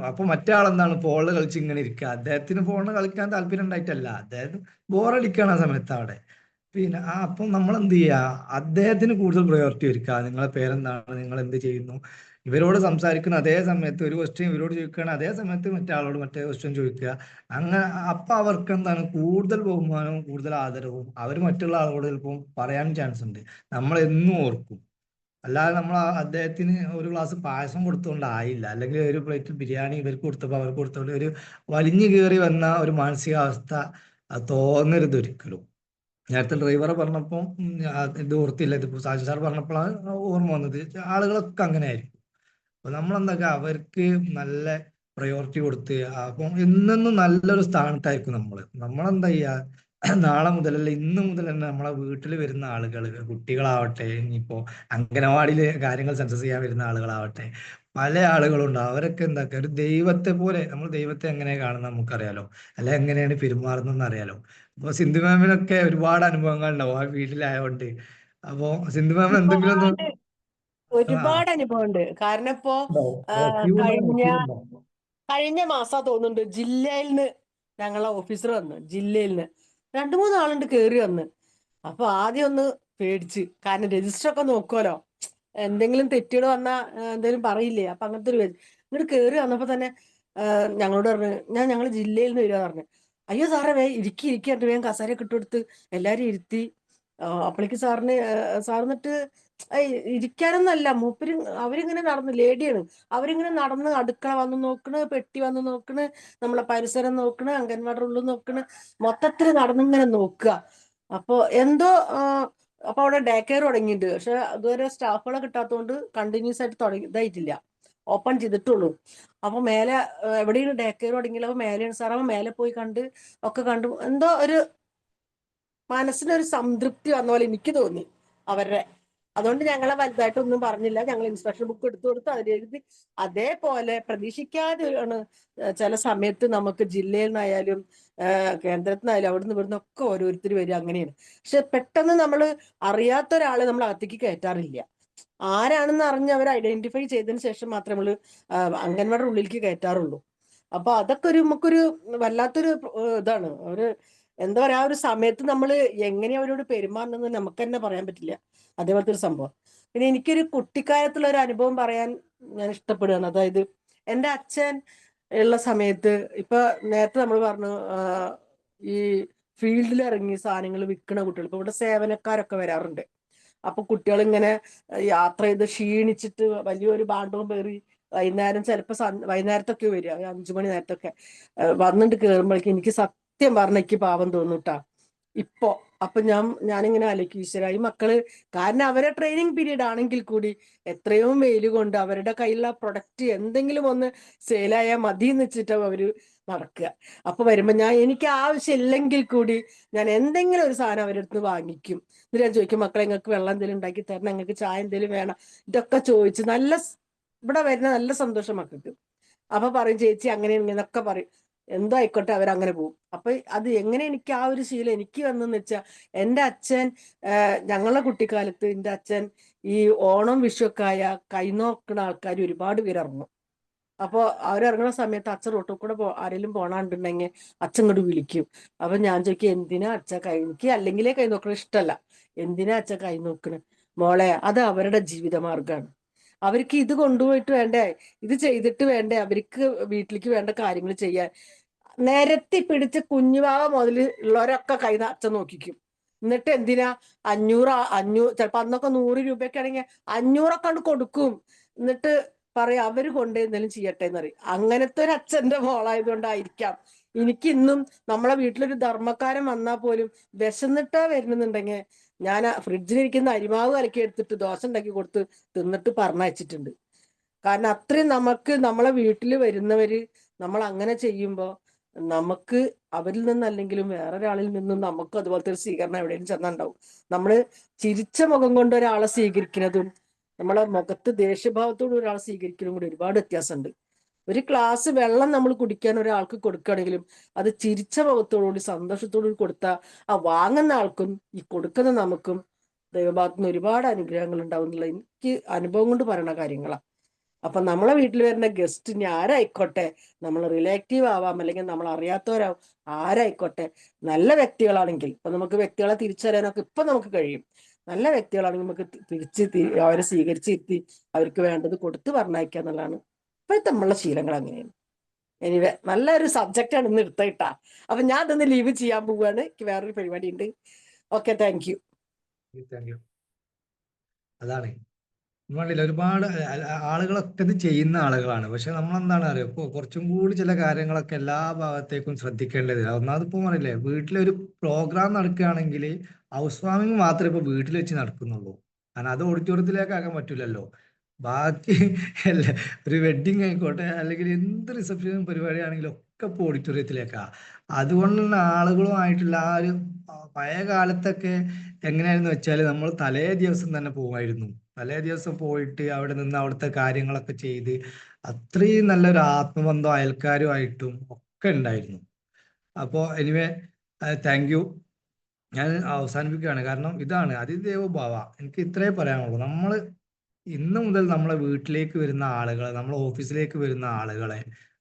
അപ്പൊ മറ്റേ ആളെന്താണ് ഫോണിൽ കളിച്ച് ഇങ്ങനെ ഇരിക്കുക. അദ്ദേഹത്തിന് ഫോണിൽ കളിക്കാൻ താല്പര്യം ഉണ്ടായിട്ടല്ല, അദ്ദേഹത്തിന് ബോറടിക്കുകയാണ് ആ സമയത്ത് അവിടെ. പിന്നെ അപ്പം നമ്മൾ എന്ത് ചെയ്യുക, അദ്ദേഹത്തിന് കൂടുതൽ പ്രയോറിറ്റി ഒരുക്കുക. നിങ്ങളെ പേരെന്താണ്, നിങ്ങൾ എന്ത് ചെയ്യുന്നു, ഇവരോട് സംസാരിക്കുന്ന അതേ സമയത്ത് ഒരു ക്വസ്റ്റ്യൻ ഇവരോട് ചോദിക്കുകയാണ്, അതേ സമയത്ത് മറ്റേ ആളോട് മറ്റേ ക്വസ്റ്റ്യൻ ചോദിക്കുക. അങ്ങനെ അപ്പൊ അവർക്ക് എന്താണ്, കൂടുതൽ ബഹുമാനവും കൂടുതൽ ആദരവും അവർ മറ്റുള്ള ആളോട് ചിലപ്പം പറയാൻ ചാൻസ് ഉണ്ട്. നമ്മൾ എന്നും ഓർക്കും. അല്ലാതെ നമ്മൾ അദ്ദേഹത്തിന് ഒരു ഗ്ലാസ് പായസം കൊടുത്തുകൊണ്ടായില്ല, അല്ലെങ്കിൽ ഒരു പ്ലേറ്റ് ബിരിയാണി ഇവർക്ക് കൊടുത്തപ്പോൾ അവർക്ക് കൊടുത്തോണ്ട് ഒരു വലിഞ്ഞു കയറി വന്ന ഒരു മാനസികാവസ്ഥ അത് തോന്നരുത് ഒരിക്കലും. നേരത്തെ ഡ്രൈവറെ പറഞ്ഞപ്പം ഇത് ഓർത്തില്ല, ഇതിപ്പോ സാജി സാർ പറഞ്ഞപ്പോഴാണ് ഓർമ്മ വന്നത്. ആളുകളൊക്കെ അങ്ങനെ ആയിരിക്കും. അപ്പൊ നമ്മളെന്തൊക്കെ അവർക്ക് നല്ല പ്രയോറിറ്റി കൊടുത്ത് അപ്പം എന്നും നല്ലൊരു സ്ഥാനത്തായിരിക്കും നമ്മളെന്താ ചെയ്യുക, നാളെ മുതലല്ല ഇന്ന് മുതൽ തന്നെ നമ്മളെ വീട്ടിൽ വരുന്ന ആളുകൾ, കുട്ടികളാവട്ടെ, ഇനിയിപ്പോ അംഗനവാടിയിലെ കാര്യങ്ങൾ സെൻസസ് ചെയ്യാൻ വരുന്ന ആളുകളാവട്ടെ, പല ആളുകളുണ്ട്. അവരൊക്കെ എന്താക്കുക, ഒരു ദൈവത്തെ പോലെ, നമ്മൾ ദൈവത്തെ എങ്ങനെ കാണുന്നത് നമുക്കറിയാലോ, അല്ലെ എങ്ങനെയാണ് പെരുമാറുന്നതെന്ന് അറിയാലോ. അപ്പൊ സിന്ധു മാമിനൊക്കെ ഒരുപാട് അനുഭവങ്ങൾ ഉണ്ടാവും ആ വീട്ടിലായോണ്ട്. അപ്പൊ സിന്ധു മാം എന്തെങ്കിലും ഒന്ന് ഒരുപാട് അനുഭവമുണ്ട്. കാരണം ഇപ്പോ കഴിഞ്ഞ മാസാ തോന്നുന്നുണ്ട്, ജില്ലയിൽ നിന്ന് ഞങ്ങളെ ഓഫീസർ വന്ന്, ജില്ലയിൽ നിന്ന് 2-3 ആളുണ്ട് കേറി വന്ന്. അപ്പൊ ആദ്യം ഒന്ന് പേടിച്ച്, കാരണം രജിസ്റ്റർ ഒക്കെ നോക്കുമല്ലോ, എന്തെങ്കിലും തെറ്റുകൾ വന്നാ എന്തെങ്കിലും പറയില്ലേ. അപ്പൊ അങ്ങനത്തെ ഒരു ഇങ്ങോട്ട് കേറി വന്നപ്പോ തന്നെ ഞങ്ങളോട് പറഞ്ഞു, ഞങ്ങൾ ജില്ലയിൽ നിന്ന് വരിക പറഞ്ഞു. അയ്യോ സാറേ ഇരിക്കട്ട് വേഗം കസേരയൊക്കെ ഇട്ടെടുത്ത് എല്ലാരും ഇരുത്തി. അപ്പോഴേക്ക് സാറിന്നിട്ട് ഇരിക്കാനൊന്നല്ല, മൂപ്പര് അവരിങ്ങനെ നടന്ന്, ലേഡിയാണ്, അവരിങ്ങനെ നടന്ന് അടുക്കള വന്ന് നോക്കണ്, പെട്ടി വന്ന് നോക്കണ്, നമ്മളെ പരിസരം നോക്കണ്, അംഗൻവാടി ഉള്ളിൽ നോക്കണ്, മൊത്തത്തിൽ നടന്നിങ്ങനെ നോക്കുക. അപ്പൊ എന്തോ അപ്പൊ അവിടെ ഡേ കെയർ തുടങ്ങിയിട്ടുണ്ട്. പക്ഷെ അതുവരെ സ്റ്റാഫുകളെ കിട്ടാത്തതുകൊണ്ട് കണ്ടിന്യൂസ് ആയിട്ട് ഇതായിട്ടില്ല, ഓപ്പൺ ചെയ്തിട്ടുള്ളൂ. അപ്പൊ മേലെ എവിടെയാണ് ഡേ കെയർ തുടങ്ങിയില്ല, അപ്പൊ മേലെയാണ് സാർ. അപ്പൊ മേലെ പോയി കണ്ടു എന്തോ ഒരു മനസ്സിനൊരു സംതൃപ്തി വന്ന പോലെ എനിക്ക് തോന്നി അവരുടെ. അതുകൊണ്ട് ഞങ്ങളെ വലുതായിട്ടൊന്നും പറഞ്ഞില്ല, ഞങ്ങൾ ഇൻസ്ട്രക്ഷൻ ബുക്ക് എടുത്തു കൊടുത്ത് അതിലെഴുതി. അതേപോലെ പ്രതീക്ഷിക്കാതെ ആണ് ചില സമയത്ത് നമുക്ക് ജില്ലയിൽ നിന്നായാലും കേന്ദ്രത്തിൽ നിന്നായാലും അവിടുന്ന് ഇവിടുന്ന് ഒക്കെ ഓരോരുത്തർ വരിക, അങ്ങനെയാണ്. പക്ഷെ പെട്ടെന്ന് നമ്മൾ അറിയാത്ത ഒരാളെ നമ്മൾ അകത്തേക്ക് കയറ്റാറില്ല. ആരാണെന്ന് അറിഞ്ഞ് അവർ ഐഡന്റിഫൈ ചെയ്തതിന് ശേഷം മാത്രമേ നമ്മൾ അംഗൻവാടി ഉള്ളിലേക്ക് കയറ്റാറുള്ളൂ. അപ്പൊ അതൊക്കെ നമുക്കൊരു വല്ലാത്തൊരു ഇതാണ്. എന്താ പറയാ, ആ ഒരു സമയത്ത് നമ്മൾ എങ്ങനെയാ അവരോട് പെരുമാറുന്നത് നമുക്ക് തന്നെ പറയാൻ പറ്റില്ല. അതേപോലത്തെ ഒരു സംഭവം. പിന്നെ എനിക്കൊരു കുട്ടിക്കാലത്തുള്ള ഒരു അനുഭവം പറയാൻ ഞാൻ ഇഷ്ടപ്പെടുകയാണ്. അതായത് എൻ്റെ അച്ഛൻ ഉള്ള സമയത്ത്, ഇപ്പൊ നേരത്തെ നമ്മൾ പറഞ്ഞു ഈ ഫീൽഡിൽ ഇറങ്ങി സാധനങ്ങൾ വിൽക്കണ കുട്ടികൾ, ഇപ്പൊ ഇവിടെ സേവനക്കാരൊക്കെ വരാറുണ്ട്. അപ്പൊ കുട്ടികൾ ഇങ്ങനെ യാത്ര ചെയ്ത് ക്ഷീണിച്ചിട്ട് വലിയൊരു ബാണ്ടവും പേറി വൈകുന്നേരം, ചിലപ്പോ വൈകുന്നേരത്തൊക്കെ വരിക, 5 മണി നേരത്തൊക്കെ വന്നിട്ട് കയറുമ്പോഴേക്കും എനിക്ക് സത്യം പറഞ്ഞ എനിക്ക് പാവം തോന്നൂട്ടാ ഇപ്പൊ. അപ്പൊ ഞാനിങ്ങനെ ആലോചിക്കും, ഈശ്വര, ഈ മക്കള്, കാരണം അവരെ ട്രെയിനിങ് പീരീഡ് ആണെങ്കിൽ കൂടി എത്രയോ വെയിൽ കൊണ്ട് അവരുടെ കയ്യിലുള്ള പ്രൊഡക്റ്റ് എന്തെങ്കിലും ഒന്ന് സെയിലായാൽ മതി എന്ന് വെച്ചിട്ട് അവര് നടക്കുക. അപ്പൊ വരുമ്പോ എനിക്ക് ആവശ്യമില്ലെങ്കിൽ കൂടി ഞാൻ എന്തെങ്കിലും ഒരു സാധനം അവരുടെ അടുത്ത് വാങ്ങിക്കും. എന്നിട്ട് ഞാൻ ചോദിക്കും, മക്കളെ നിങ്ങൾക്ക് വെള്ളം എന്തെങ്കിലും ഉണ്ടാക്കി തരണം, നിങ്ങൾക്ക് ചായ എന്തെങ്കിലും വേണം, ഇതൊക്കെ ചോദിച്ച് ഇവിടെ വരുന്ന നല്ല സന്തോഷം മക്കൾക്ക്. അപ്പൊ പറയും, ചേച്ചി അങ്ങനെ ഇങ്ങനെയൊക്കെ പറയും. എന്തോ ആയിക്കോട്ടെ, അവരങ്ങനെ പോകും. അപ്പൊ അത് എങ്ങനെ എനിക്ക് ആ ഒരു ശീലം എനിക്ക് വന്നെന്ന് വെച്ചാൽ, എൻ്റെ അച്ഛൻ ഞങ്ങളുടെ കുട്ടിക്കാലത്ത് എൻ്റെ അച്ഛൻ ഈ ഓണം വിഷുവൊക്കെ ആയ കൈനോക്കുന്ന ആൾക്കാർ ഒരുപാട് പേര് ഇറങ്ങും. അപ്പോൾ അവരിറങ്ങുന്ന സമയത്ത് അച്ഛൻ റോട്ടിൽ കൂടെ ആരെങ്കിലും പോണാണ്ടുണ്ടെങ്കിൽ അച്ഛൻ ഇങ്ങോട്ട് വിളിക്കും. അപ്പൊ ഞാൻ ചോദിക്കും, എന്തിനാ അച്ഛൻ എനിക്ക് അല്ലെങ്കിലേ കൈ നോക്കണ ഇഷ്ടമല്ല, എന്തിനാ അച്ഛൻ കൈ നോക്കണ? മോളെ, അത് അവരുടെ ജീവിതമാർഗമാണ്. അവർക്ക് ഇത് കൊണ്ടുപോയിട്ട് വേണ്ടേ, ഇത് ചെയ്തിട്ട് വേണ്ടേ അവർക്ക് വീട്ടിലേക്ക് വേണ്ട കാര്യങ്ങൾ ചെയ്യാൻ. നിരത്തി പിടിച്ച് കുഞ്ഞുവാവ മുതൽ ഉള്ളവരൊക്കെ കൈ അച്ഛൻ നോക്കിക്കും. എന്നിട്ട് എന്തിനാ 500 ചിലപ്പോ അന്നൊക്കെ 100 രൂപയൊക്കെ ആണെങ്കിൽ 500 കൊണ്ട് കൊടുക്കും. എന്നിട്ട് പറയാം അവര് കൊണ്ട് എന്തെങ്കിലും ചെയ്യട്ടെ എന്ന് പറയും. അങ്ങനത്തെ ഒരു അച്ഛന്റെ മോളായതുകൊണ്ടായിരിക്കാം എനിക്ക് ഇന്നും നമ്മളെ വീട്ടിലൊരു ധർമ്മക്കാരൻ വന്നാൽ പോലും വിശന്നിട്ടാ വരുന്നുണ്ടെങ്കിൽ ഞാൻ ഫ്രിഡ്ജിലിരിക്കുന്ന അരിമാവ് കലക്കി എടുത്തിട്ട് ദോശ ഉണ്ടാക്കി കൊടുത്ത് തിന്നിട്ട് പറഞ്ഞയച്ചിട്ടുണ്ട്. കാരണം അത്രയും നമുക്ക് നമ്മളെ വീട്ടിൽ വരുന്നവര് നമ്മൾ അങ്ങനെ ചെയ്യുമ്പോ നമുക്ക് അവരിൽ നിന്നല്ലെങ്കിലും വേറൊരാളിൽ നിന്നും നമുക്ക് അതുപോലത്തെ ഒരു സ്വീകരണം എവിടെയും ചെന്നുണ്ടാവും. നമ്മള് ചിരിച്ച മുഖം കൊണ്ട് ഒരാളെ സ്വീകരിക്കുന്നതും നമ്മളെ മുഖത്ത് ദേഷ്യഭാവത്തോട് ഒരാളെ സ്വീകരിക്കുന്നതും കൂടി ഒരുപാട് വ്യത്യാസമുണ്ട്. ഒരു ഗ്ലാസ് വെള്ളം നമ്മൾ കുടിക്കാൻ ഒരാൾക്ക് കൊടുക്കുകയാണെങ്കിലും അത് ചിരിച്ച മുഖത്തോടുകൂടി സന്തോഷത്തോടുകൂടി കൊടുത്താൽ ആ വാങ്ങുന്ന ആൾക്കും ഈ കൊടുക്കുന്ന നമുക്കും ദൈവഭാഗത്തു നിന്ന് ഒരുപാട് അനുഗ്രഹങ്ങൾ ഉണ്ടാവും എന്നുള്ള എനിക്ക് അനുഭവം കൊണ്ട് പറയുന്ന കാര്യങ്ങളാണ്. അപ്പൊ നമ്മളെ വീട്ടിൽ വരുന്ന ഗസ്റ്റിന് ആരായിക്കോട്ടെ, നമ്മൾ റിലേറ്റീവ് ആവാം അല്ലെങ്കിൽ നമ്മൾ അറിയാത്തവരാവും, ആരായിക്കോട്ടെ, നല്ല വ്യക്തികളാണെങ്കിൽ ഇപ്പൊ നമുക്ക് വ്യക്തികളെ തിരിച്ചറിയാനൊക്കെ ഇപ്പൊ നമുക്ക് കഴിയും. നല്ല വ്യക്തികളാണെങ്കിൽ നമുക്ക് അവരെ സ്വീകരിച്ചിരുത്തി അവർക്ക് വേണ്ടത് കൊടുത്ത് പറഞ്ഞയക്കുക എന്നുള്ളതാണ് ഇപ്പോഴത്തെ നമ്മളുടെ ശീലങ്ങൾ. അങ്ങനെയാണ്. എനിവേ നല്ലൊരു സബ്ജക്റ്റാണ് ഇന്ന് എടുത്തിട്ടാ. അപ്പൊ ഞാൻ ഇതൊന്ന് ലീവ് ചെയ്യാൻ പോവുകയാണ്. എനിക്ക് വേറൊരു പരിപാടി ഉണ്ട്. Okay, thank U. അതാണ് വേണ്ടില്ല, ഒരുപാട് ആളുകളൊക്കെ ഇത് ചെയ്യുന്ന ആളുകളാണ്. പക്ഷെ നമ്മളെന്താണ് അറിയോ, ഇപ്പോൾ കുറച്ചും കൂടി ചില കാര്യങ്ങളൊക്കെ എല്ലാ ഭാഗത്തേക്കും ശ്രദ്ധിക്കേണ്ടത്. ഒന്നാമതിപ്പോ പറയില്ലേ, വീട്ടിലൊരു പ്രോഗ്രാം നടക്കുകയാണെങ്കിൽ ഹൗസ് വാമിങ് മാത്രമേ ഇപ്പൊ വീട്ടിൽ വെച്ച് നടക്കുന്നുള്ളൂ. കാരണം അത് ഓഡിറ്റോറിയത്തിലേക്ക് ആക്കാൻ പറ്റൂലല്ലോ. ബാക്കി അല്ല, ഒരു വെഡിങ് ആയിക്കോട്ടെ അല്ലെങ്കിൽ എന്ത് റിസപ്ഷൻ പരിപാടിയാണെങ്കിലും ഒക്കെ ഇപ്പോൾ ഓഡിറ്റോറിയത്തിലേക്കാ. അതുകൊണ്ട് തന്നെ ആളുകളുമായിട്ടുള്ള ആ ഒരു പഴയ കാലത്തൊക്കെ എങ്ങനെയായിരുന്നു വെച്ചാൽ നമ്മൾ തലേ ദിവസം തന്നെ പോകുമായിരുന്നു. തലേ ദിവസം പോയിട്ട് അവിടെ നിന്ന് അവിടുത്തെ കാര്യങ്ങളൊക്കെ ചെയ്ത് അത്രയും നല്ലൊരു ആത്മബന്ധം അയൽക്കാരുമായിട്ടും ഒക്കെ ഉണ്ടായിരുന്നു. അപ്പോൾ എനിവേ താങ്ക് യു. ഞാൻ അവസാനിപ്പിക്കുകയാണ്. കാരണം ഇതാണ് അതിദേവോഭവ. എനിക്ക് ഇത്രേ പറയാനുള്ളൂ. നമ്മൾ ഇന്ന് മുതൽ നമ്മളെ വീട്ടിലേക്ക് വരുന്ന ആളുകളെ, നമ്മളെ ഓഫീസിലേക്ക് വരുന്ന ആളുകളെ,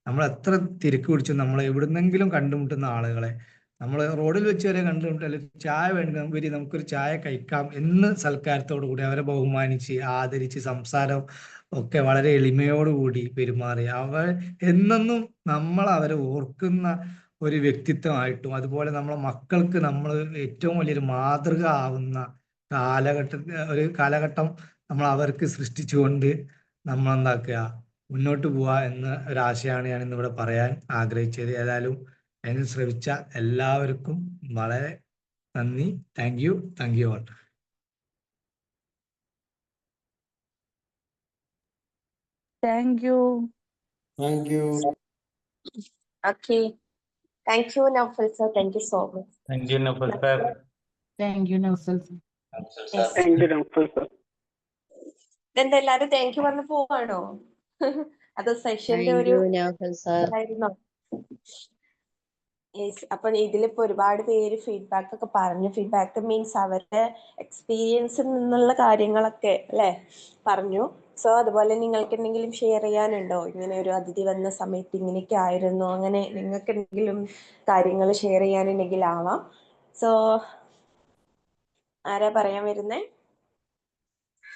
നമ്മൾ എത്ര തിരക്ക് പിടിച്ചു നമ്മൾ എവിടുന്നെങ്കിലും കണ്ടുമുട്ടുന്ന ആളുകളെ നമ്മൾ റോഡിൽ വെച്ച് വരെ കണ്ടുമുട്ടല്ല, ചായ വേണ്ടി വരി നമുക്കൊരു ചായ കഴിക്കാം എന്ന് സൽക്കാരത്തോടു കൂടി അവരെ ബഹുമാനിച്ച് ആദരിച്ച് സംസാരം ഒക്കെ വളരെ എളിമയോടുകൂടി പെരുമാറി അവർ എന്നെന്നും നമ്മൾ അവരെ ഓർക്കുന്ന ഒരു വ്യക്തിത്വമായിട്ടും, അതുപോലെ നമ്മളെ മക്കൾക്ക് നമ്മൾ ഏറ്റവും വലിയൊരു മാതൃക ആവുന്ന ഒരു കാലഘട്ടം നമ്മൾ അവർക്ക് സൃഷ്ടിച്ചുകൊണ്ട് നമ്മൾ എന്താക്കുക, മുന്നോട്ട് പോവുക എന്ന ഒരാശയമാണ് ഞാൻ ഇന്നിവിടെ പറയാൻ ആഗ്രഹിച്ചത്. ഏതായാലും അതിന് ശ്രമിച്ച എല്ലാവർക്കും വളരെ നന്ദി. Thank you all. Thank you. Thank you. Okay. Thank you, Naufal sir. Thank you so much. Thank you Naufal sir. Thank you Naufal sir. Yes. ഇതെന്താ എല്ലാരും താങ്ക് യു പറഞ്ഞ് പോവാണോ? അത് സെഷന്റെ ഒരു ഇതായിരുന്നോ? യെസ്. അപ്പൊ ഇതിലിപ്പോ ഒരുപാട് പേര് ഫീഡ്ബാക്ക് ഒക്കെ പറഞ്ഞു. ഫീഡ്ബാക്ക് മീൻസ് അവരുടെ എക്സ്പീരിയൻസിൽ നിന്നുള്ള കാര്യങ്ങളൊക്കെ അല്ലെ പറഞ്ഞു. സോ അതുപോലെ നിങ്ങൾക്ക് എന്തെങ്കിലും ഷെയർ ചെയ്യാനുണ്ടോ? ഇങ്ങനെ ഒരു അതിഥി വന്ന സമയത്ത് ഇങ്ങനെയൊക്കെ ആയിരുന്നു, അങ്ങനെ നിങ്ങൾക്ക് എന്തെങ്കിലും കാര്യങ്ങൾ ഷെയർ ചെയ്യാനുണ്ടെങ്കിൽ ആവാം. സോ ആരാ പറയാൻ വരുന്നേ?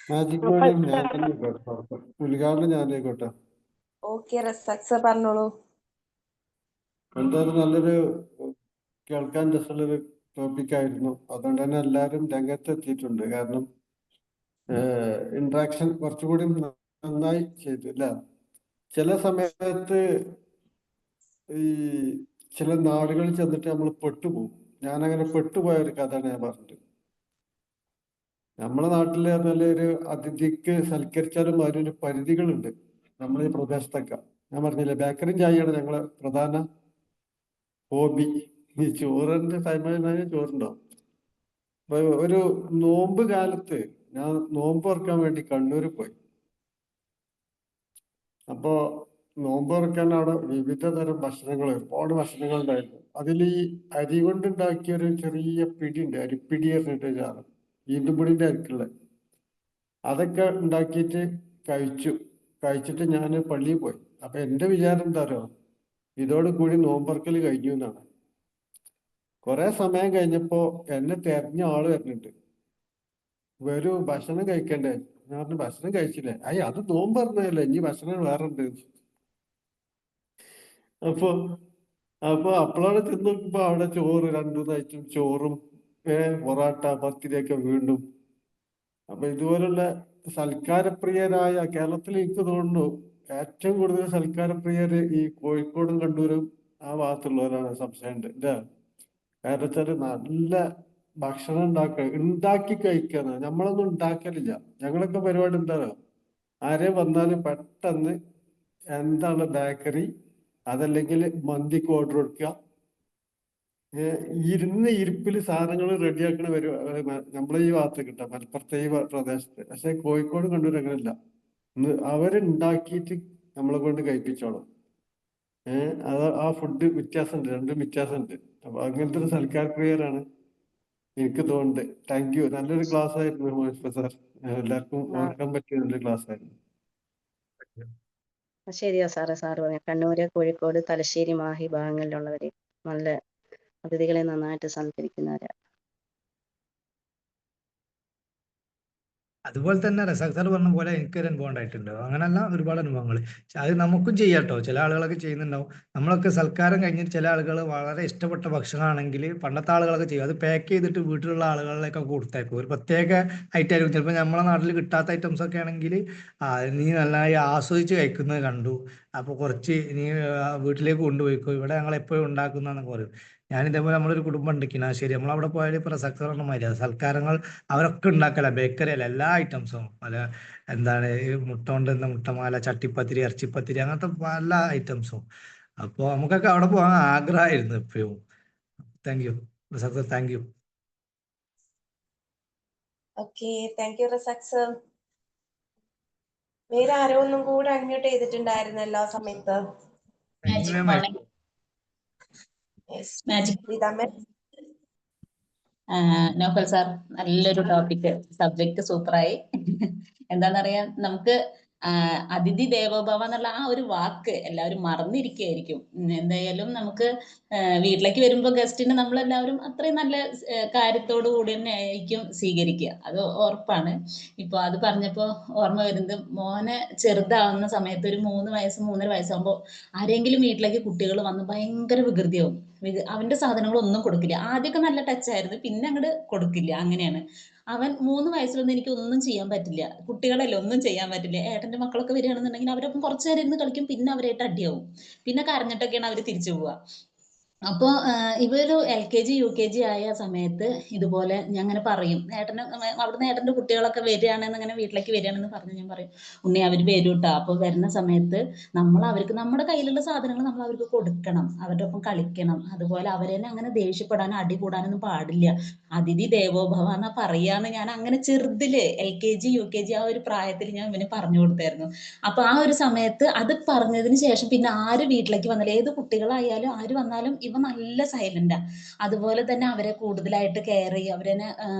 മാജിക് മോർണിംഗ് ഞാൻ തന്നെ ഉദ്ഘാടനം ഞാനായിക്കോട്ടെ. ഓക്കെ, റസാഖ് സർ പറഞ്ഞോളൂ. എന്തായാലും നല്ലൊരു കേൾക്കാൻ രസമുള്ളൊരു ടോപ്പിക്കായിരുന്നു. അതുകൊണ്ട് തന്നെ എല്ലാവരും രംഗത്തെത്തിയിട്ടുണ്ട്. കാരണം ഇന്ററാക്ഷൻ കുറച്ചുകൂടി നന്നായി ചെയ്തു അല്ല. ചില സമയത്ത് ഈ ചില നാടുകളിൽ ചെന്നിട്ട് നമ്മൾ പെട്ടുപോകും. ഞാനങ്ങനെ പെട്ടുപോയ ഒരു കഥയാണ് ഞാൻ പറഞ്ഞത്. നമ്മളെ നാട്ടിൽ പറഞ്ഞാല് ഒരു അതിഥിക്ക് സൽക്കരിച്ചാലും അതിനൊരു പരിധികളുണ്ട്. നമ്മളെ ഈ പ്രദേശത്തൊക്കെ ഞാൻ പറഞ്ഞില്ലേ, ബേക്കറിയും ചായയാണ് ഞങ്ങളെ പ്രധാന ഹോബി. ഈ ചോറിന്റെ ടൈമിൽ ചോറുണ്ടോ? അപ്പൊ ഒരു നോമ്പ് കാലത്ത് ഞാൻ നോമ്പ് തുറക്കാൻ വേണ്ടി കണ്ണൂർ പോയി. അപ്പോ നോമ്പ് തുറക്കാൻ അവിടെ വിവിധ തരം ഭക്ഷണങ്ങൾ, ഒരുപാട് ഭക്ഷണങ്ങൾ ഉണ്ടായിരുന്നു. അതിൽ ഈ അരി കൊണ്ടുണ്ടാക്കിയ ഒരു ചെറിയ പിടി ഉണ്ട്, അരിപ്പിടി പറഞ്ഞിട്ട് സാധനം, ഈന്തുപിടിന്റെ അരിക്കുള്ള, അതൊക്കെ ഉണ്ടാക്കിയിട്ട് കഴിച്ചിട്ട് ഞാൻ പള്ളിയിൽ പോയി. അപ്പൊ എന്റെ വിചാരം എന്താ അറിയോ, ഇതോടുകൂടി നോമ്പറക്കൽ കഴിഞ്ഞു എന്നാണ്. കുറെ സമയം കഴിഞ്ഞപ്പോ എന്നെ തെരഞ്ഞ ആള് വരുന്നുണ്ട്. വരൂ ഭക്ഷണം കഴിക്കണ്ടേ? ഞാൻ പറഞ്ഞു ഭക്ഷണം കഴിച്ചില്ലേ. അത് നോമ്പ് പറഞ്ഞതല്ലേ, ഇനി ഭക്ഷണം വേറെ ഉണ്ട്. അപ്പൊ അപ്പൊ അപ്പോഴാണ് ചെന്ന് നോക്കുമ്പോ അവിടെ ചോറ് 2-3 ഐറ്റം ചോറും പൊറാട്ട പത്തിരിയൊക്കെ വീണ്ടും. അപ്പൊ ഇതുപോലുള്ള സൽക്കാരപ്രിയരായ കേരളത്തിൽ എനിക്ക് തോന്നുന്നു ഏറ്റവും കൂടുതൽ സൽക്കാരപ്രിയര് ഈ കോഴിക്കോടും കണ്ണൂരും ആ ഭാഗത്തുള്ളവരാണ്, സംശയമുണ്ട് അല്ലേ? കാരണം വെച്ചാല് നല്ല ഭക്ഷണം ഉണ്ടാക്കി കഴിക്കാണ്. നമ്മളൊന്നും ഉണ്ടാക്കലില്ല. ഞങ്ങളൊക്കെ പരിപാടി എന്താണ്, ആരെ വന്നാലും പെട്ടെന്ന് എന്താണ് ബേക്കറി, അതല്ലെങ്കിൽ മന്തിക്ക് ഓർഡർ കൊടുക്കുക. ഇരുന്ന് ഇരിപ്പിൽ സാധനങ്ങൾ റെഡിയാക്കണ നമ്മളെ ഈ ഭാഗത്ത് കിട്ടാം, മലപ്പുറത്തെ ഈ പ്രദേശത്ത്. പക്ഷെ കോഴിക്കോട് കണ്ണൂർ അങ്ങനെയല്ല. അവരുണ്ടാക്കിയിട്ട് നമ്മളെ കൊണ്ട് കഴിപ്പിച്ചോളും. അത് ആ ഫുഡ് വ്യത്യാസമുണ്ട്, രണ്ടും വ്യത്യാസമുണ്ട്. അപ്പൊ അങ്ങനത്തെ ഒരു സൽക്കാരപ്രിയരാണ് എനിക്ക് തോന്നുന്നുണ്ട്. Thank you. നല്ലൊരു ക്ലാസ് ആയിരുന്നു സാർ. എല്ലാവർക്കും ഓർക്കാൻ പറ്റിയ നല്ലൊരു ക്ലാസ് ആയിരുന്നു. ശരിയാ സാറ് പറഞ്ഞു. കണ്ണൂര്, കോഴിക്കോട്, തലശ്ശേരി, മാഹി ഭാഗങ്ങളിലുള്ളവര് നല്ല അതിഥികളെ നന്നായിട്ട് സൽക്കരിക്കുന്നവരാ. അതുപോലെ തന്നെ റസാഖ് സാർ പറഞ്ഞ പോലെ എനിക്കൊരു അനുഭവം ഉണ്ടായിട്ടുണ്ട്. അങ്ങനെയല്ല, ഒരുപാട് അനുഭവങ്ങൾ. അത് നമുക്കും ചെയ്യാം കേട്ടോ. ചില ആളുകളൊക്കെ ചെയ്യുന്നുണ്ടാവും. നമ്മളൊക്കെ സൽക്കാരം കഴിഞ്ഞിട്ട് ചില ആളുകൾ വളരെ ഇഷ്ടപ്പെട്ട ഭക്ഷണമാണെങ്കിൽ പണ്ടത്തെ ആളുകളൊക്കെ ചെയ്യും, അത് പാക്ക് ചെയ്തിട്ട് വീട്ടിലുള്ള ആളുകളിലേക്ക് കൊടുത്തേക്കും. ഒരു പ്രത്യേക ഐറ്റം ആയിരിക്കും. ചിലപ്പോൾ നമ്മളെ നാട്ടിൽ കിട്ടാത്ത ഐറ്റംസ് ഒക്കെ ആണെങ്കിൽ നീ നന്നായി ആസ്വദിച്ച് കഴിക്കുന്നത് കണ്ടു, അപ്പോൾ കുറച്ച് നീ വീട്ടിലേക്ക് കൊണ്ടുപോയിക്കോ, ഇവിടെ ഞങ്ങൾ എപ്പോഴും ഉണ്ടാക്കുന്നതെന്നൊക്കെ പറയും. ഞാൻ ഇതേപോലെ നമ്മളൊരു കുടുംബം ഉണ്ട് കിനാശ്ശേരി, നമ്മളവിടെ പോയാൽ ഇപ്പോൾ റസാഖ് സാർ പറഞ്ഞ മാതിരി സൽക്കാരങ്ങൾ അവരൊക്കെ ഉണ്ടാക്കല, ബേക്കറി അല്ല, എല്ലാ ഐറ്റംസും പല എന്താണ് ഈ മുട്ട കൊണ്ട് മുട്ടമാല, ചട്ടിപ്പത്തിരി, ഇറച്ചിപ്പത്തിരി, അങ്ങനത്തെ പല ഐറ്റംസും. അപ്പോൾ നമുക്കൊക്കെ അവിടെ പോകാൻ ആഗ്രഹമായിരുന്നു എപ്പോഴും. Thank you Razak sir, thank you. Okay, thank U Razak sir. വേറെ ആരോ ഒന്നും കൂടെ അൺമ്യൂട്ട് ചെയ്തിട്ടുണ്ടായിരുന്നല്ലോ ആ സമയത്ത്. നൗഫൽ സാർ, നല്ലൊരു ടോപ്പിക്, സബ്ജക്ട് സൂപ്പറായി. എന്താണെന്നറിയാം, നമുക്ക് അതിഥി ദേവോഭവ എന്നുള്ള ആ ഒരു വാക്ക് എല്ലാവരും മറന്നിരിക്കുകയായിരിക്കും. എന്തായാലും നമുക്ക് വീട്ടിലേക്ക് വരുമ്പോൾ ഗസ്റ്റിന് നമ്മളെല്ലാവരും അത്രയും നല്ല കാര്യത്തോടു കൂടി തന്നെ ആയിരിക്കും സ്വീകരിക്കുക, അത് ഉറപ്പാണ്. ഇപ്പോൾ അത് പറഞ്ഞപ്പോൾ ഓർമ്മ വരുന്നത്, മോനെ ചെറുതാവുന്ന സമയത്ത് ഒരു 3 വയസ്സ് 3.5 വയസ്സാകുമ്പോൾ ആരെങ്കിലും വീട്ടിലേക്ക് കുട്ടികൾ വന്ന് ഭയങ്കര വികൃതിയാവും. അവന്റെ സാധനങ്ങളൊന്നും കൊടുക്കില്ല. ആദ്യമൊക്കെ നല്ല ടച്ചായിരുന്നു, പിന്നെ അങ്ങോട്ട് കൊടുക്കില്ല. അങ്ങനെയാണ് അവൻ. 3 വയസ്സിലൊന്നും എനിക്ക് ഒന്നും ചെയ്യാൻ പറ്റില്ല, കുട്ടികളല്ലേ, ഒന്നും ചെയ്യാൻ പറ്റില്ല. ഏട്ടന്റെ മക്കളൊക്കെ വരികയാണെന്നുണ്ടെങ്കിൽ അവരൊപ്പം കുറച്ചു നേരം ഇരുന്ന് കളിക്കും, പിന്നെ അവരായിട്ട് അടിയാവും, പിന്നെ കരഞ്ഞിട്ടൊക്കെയാണ് അവർ തിരിച്ചു പോവുക. അപ്പോൾ ഇവര് LKG UKG ആയ സമയത്ത് ഇതുപോലെ ഞാൻ അങ്ങനെ പറയും, അവിടുന്ന് ഏട്ടന്റെ കുട്ടികളൊക്കെ വരികയാണെന്ന്, അങ്ങനെ വീട്ടിലേക്ക് വരികയാണെന്ന് പറഞ്ഞ് ഞാൻ പറയും, ഉണ്ണി അവർ വരും കേട്ടോ. അപ്പോൾ വരുന്ന സമയത്ത് നമ്മൾ അവർക്ക് നമ്മുടെ കയ്യിലുള്ള സാധനങ്ങൾ നമ്മൾ അവർക്ക് കൊടുക്കണം, അവരുടെ ഒപ്പം കളിക്കണം. അതുപോലെ അവരെ അങ്ങനെ ദേഷ്യപ്പെടാനോ അടി കൂടാനൊന്നും പാടില്ല. അതിഥി ദേവോഭവ എന്നാ പറയാന്ന് ഞാൻ അങ്ങനെ ചെറുതില് LKG UKG ആ ഒരു പ്രായത്തിൽ ഞാൻ ഇവന് പറഞ്ഞു കൊടുത്തായിരുന്നു. അപ്പൊ ആ ഒരു സമയത്ത് അത് പറഞ്ഞതിന് ശേഷം പിന്നെ ആര് വീട്ടിലേക്ക് വന്നാലും, ഏത് കുട്ടികളായാലും ആര് വന്നാലും ഇവ നല്ല സൈലന്റാ. അതുപോലെ തന്നെ അവരെ കൂടുതലായിട്ട് കെയർ ചെയ്യും. അവരെ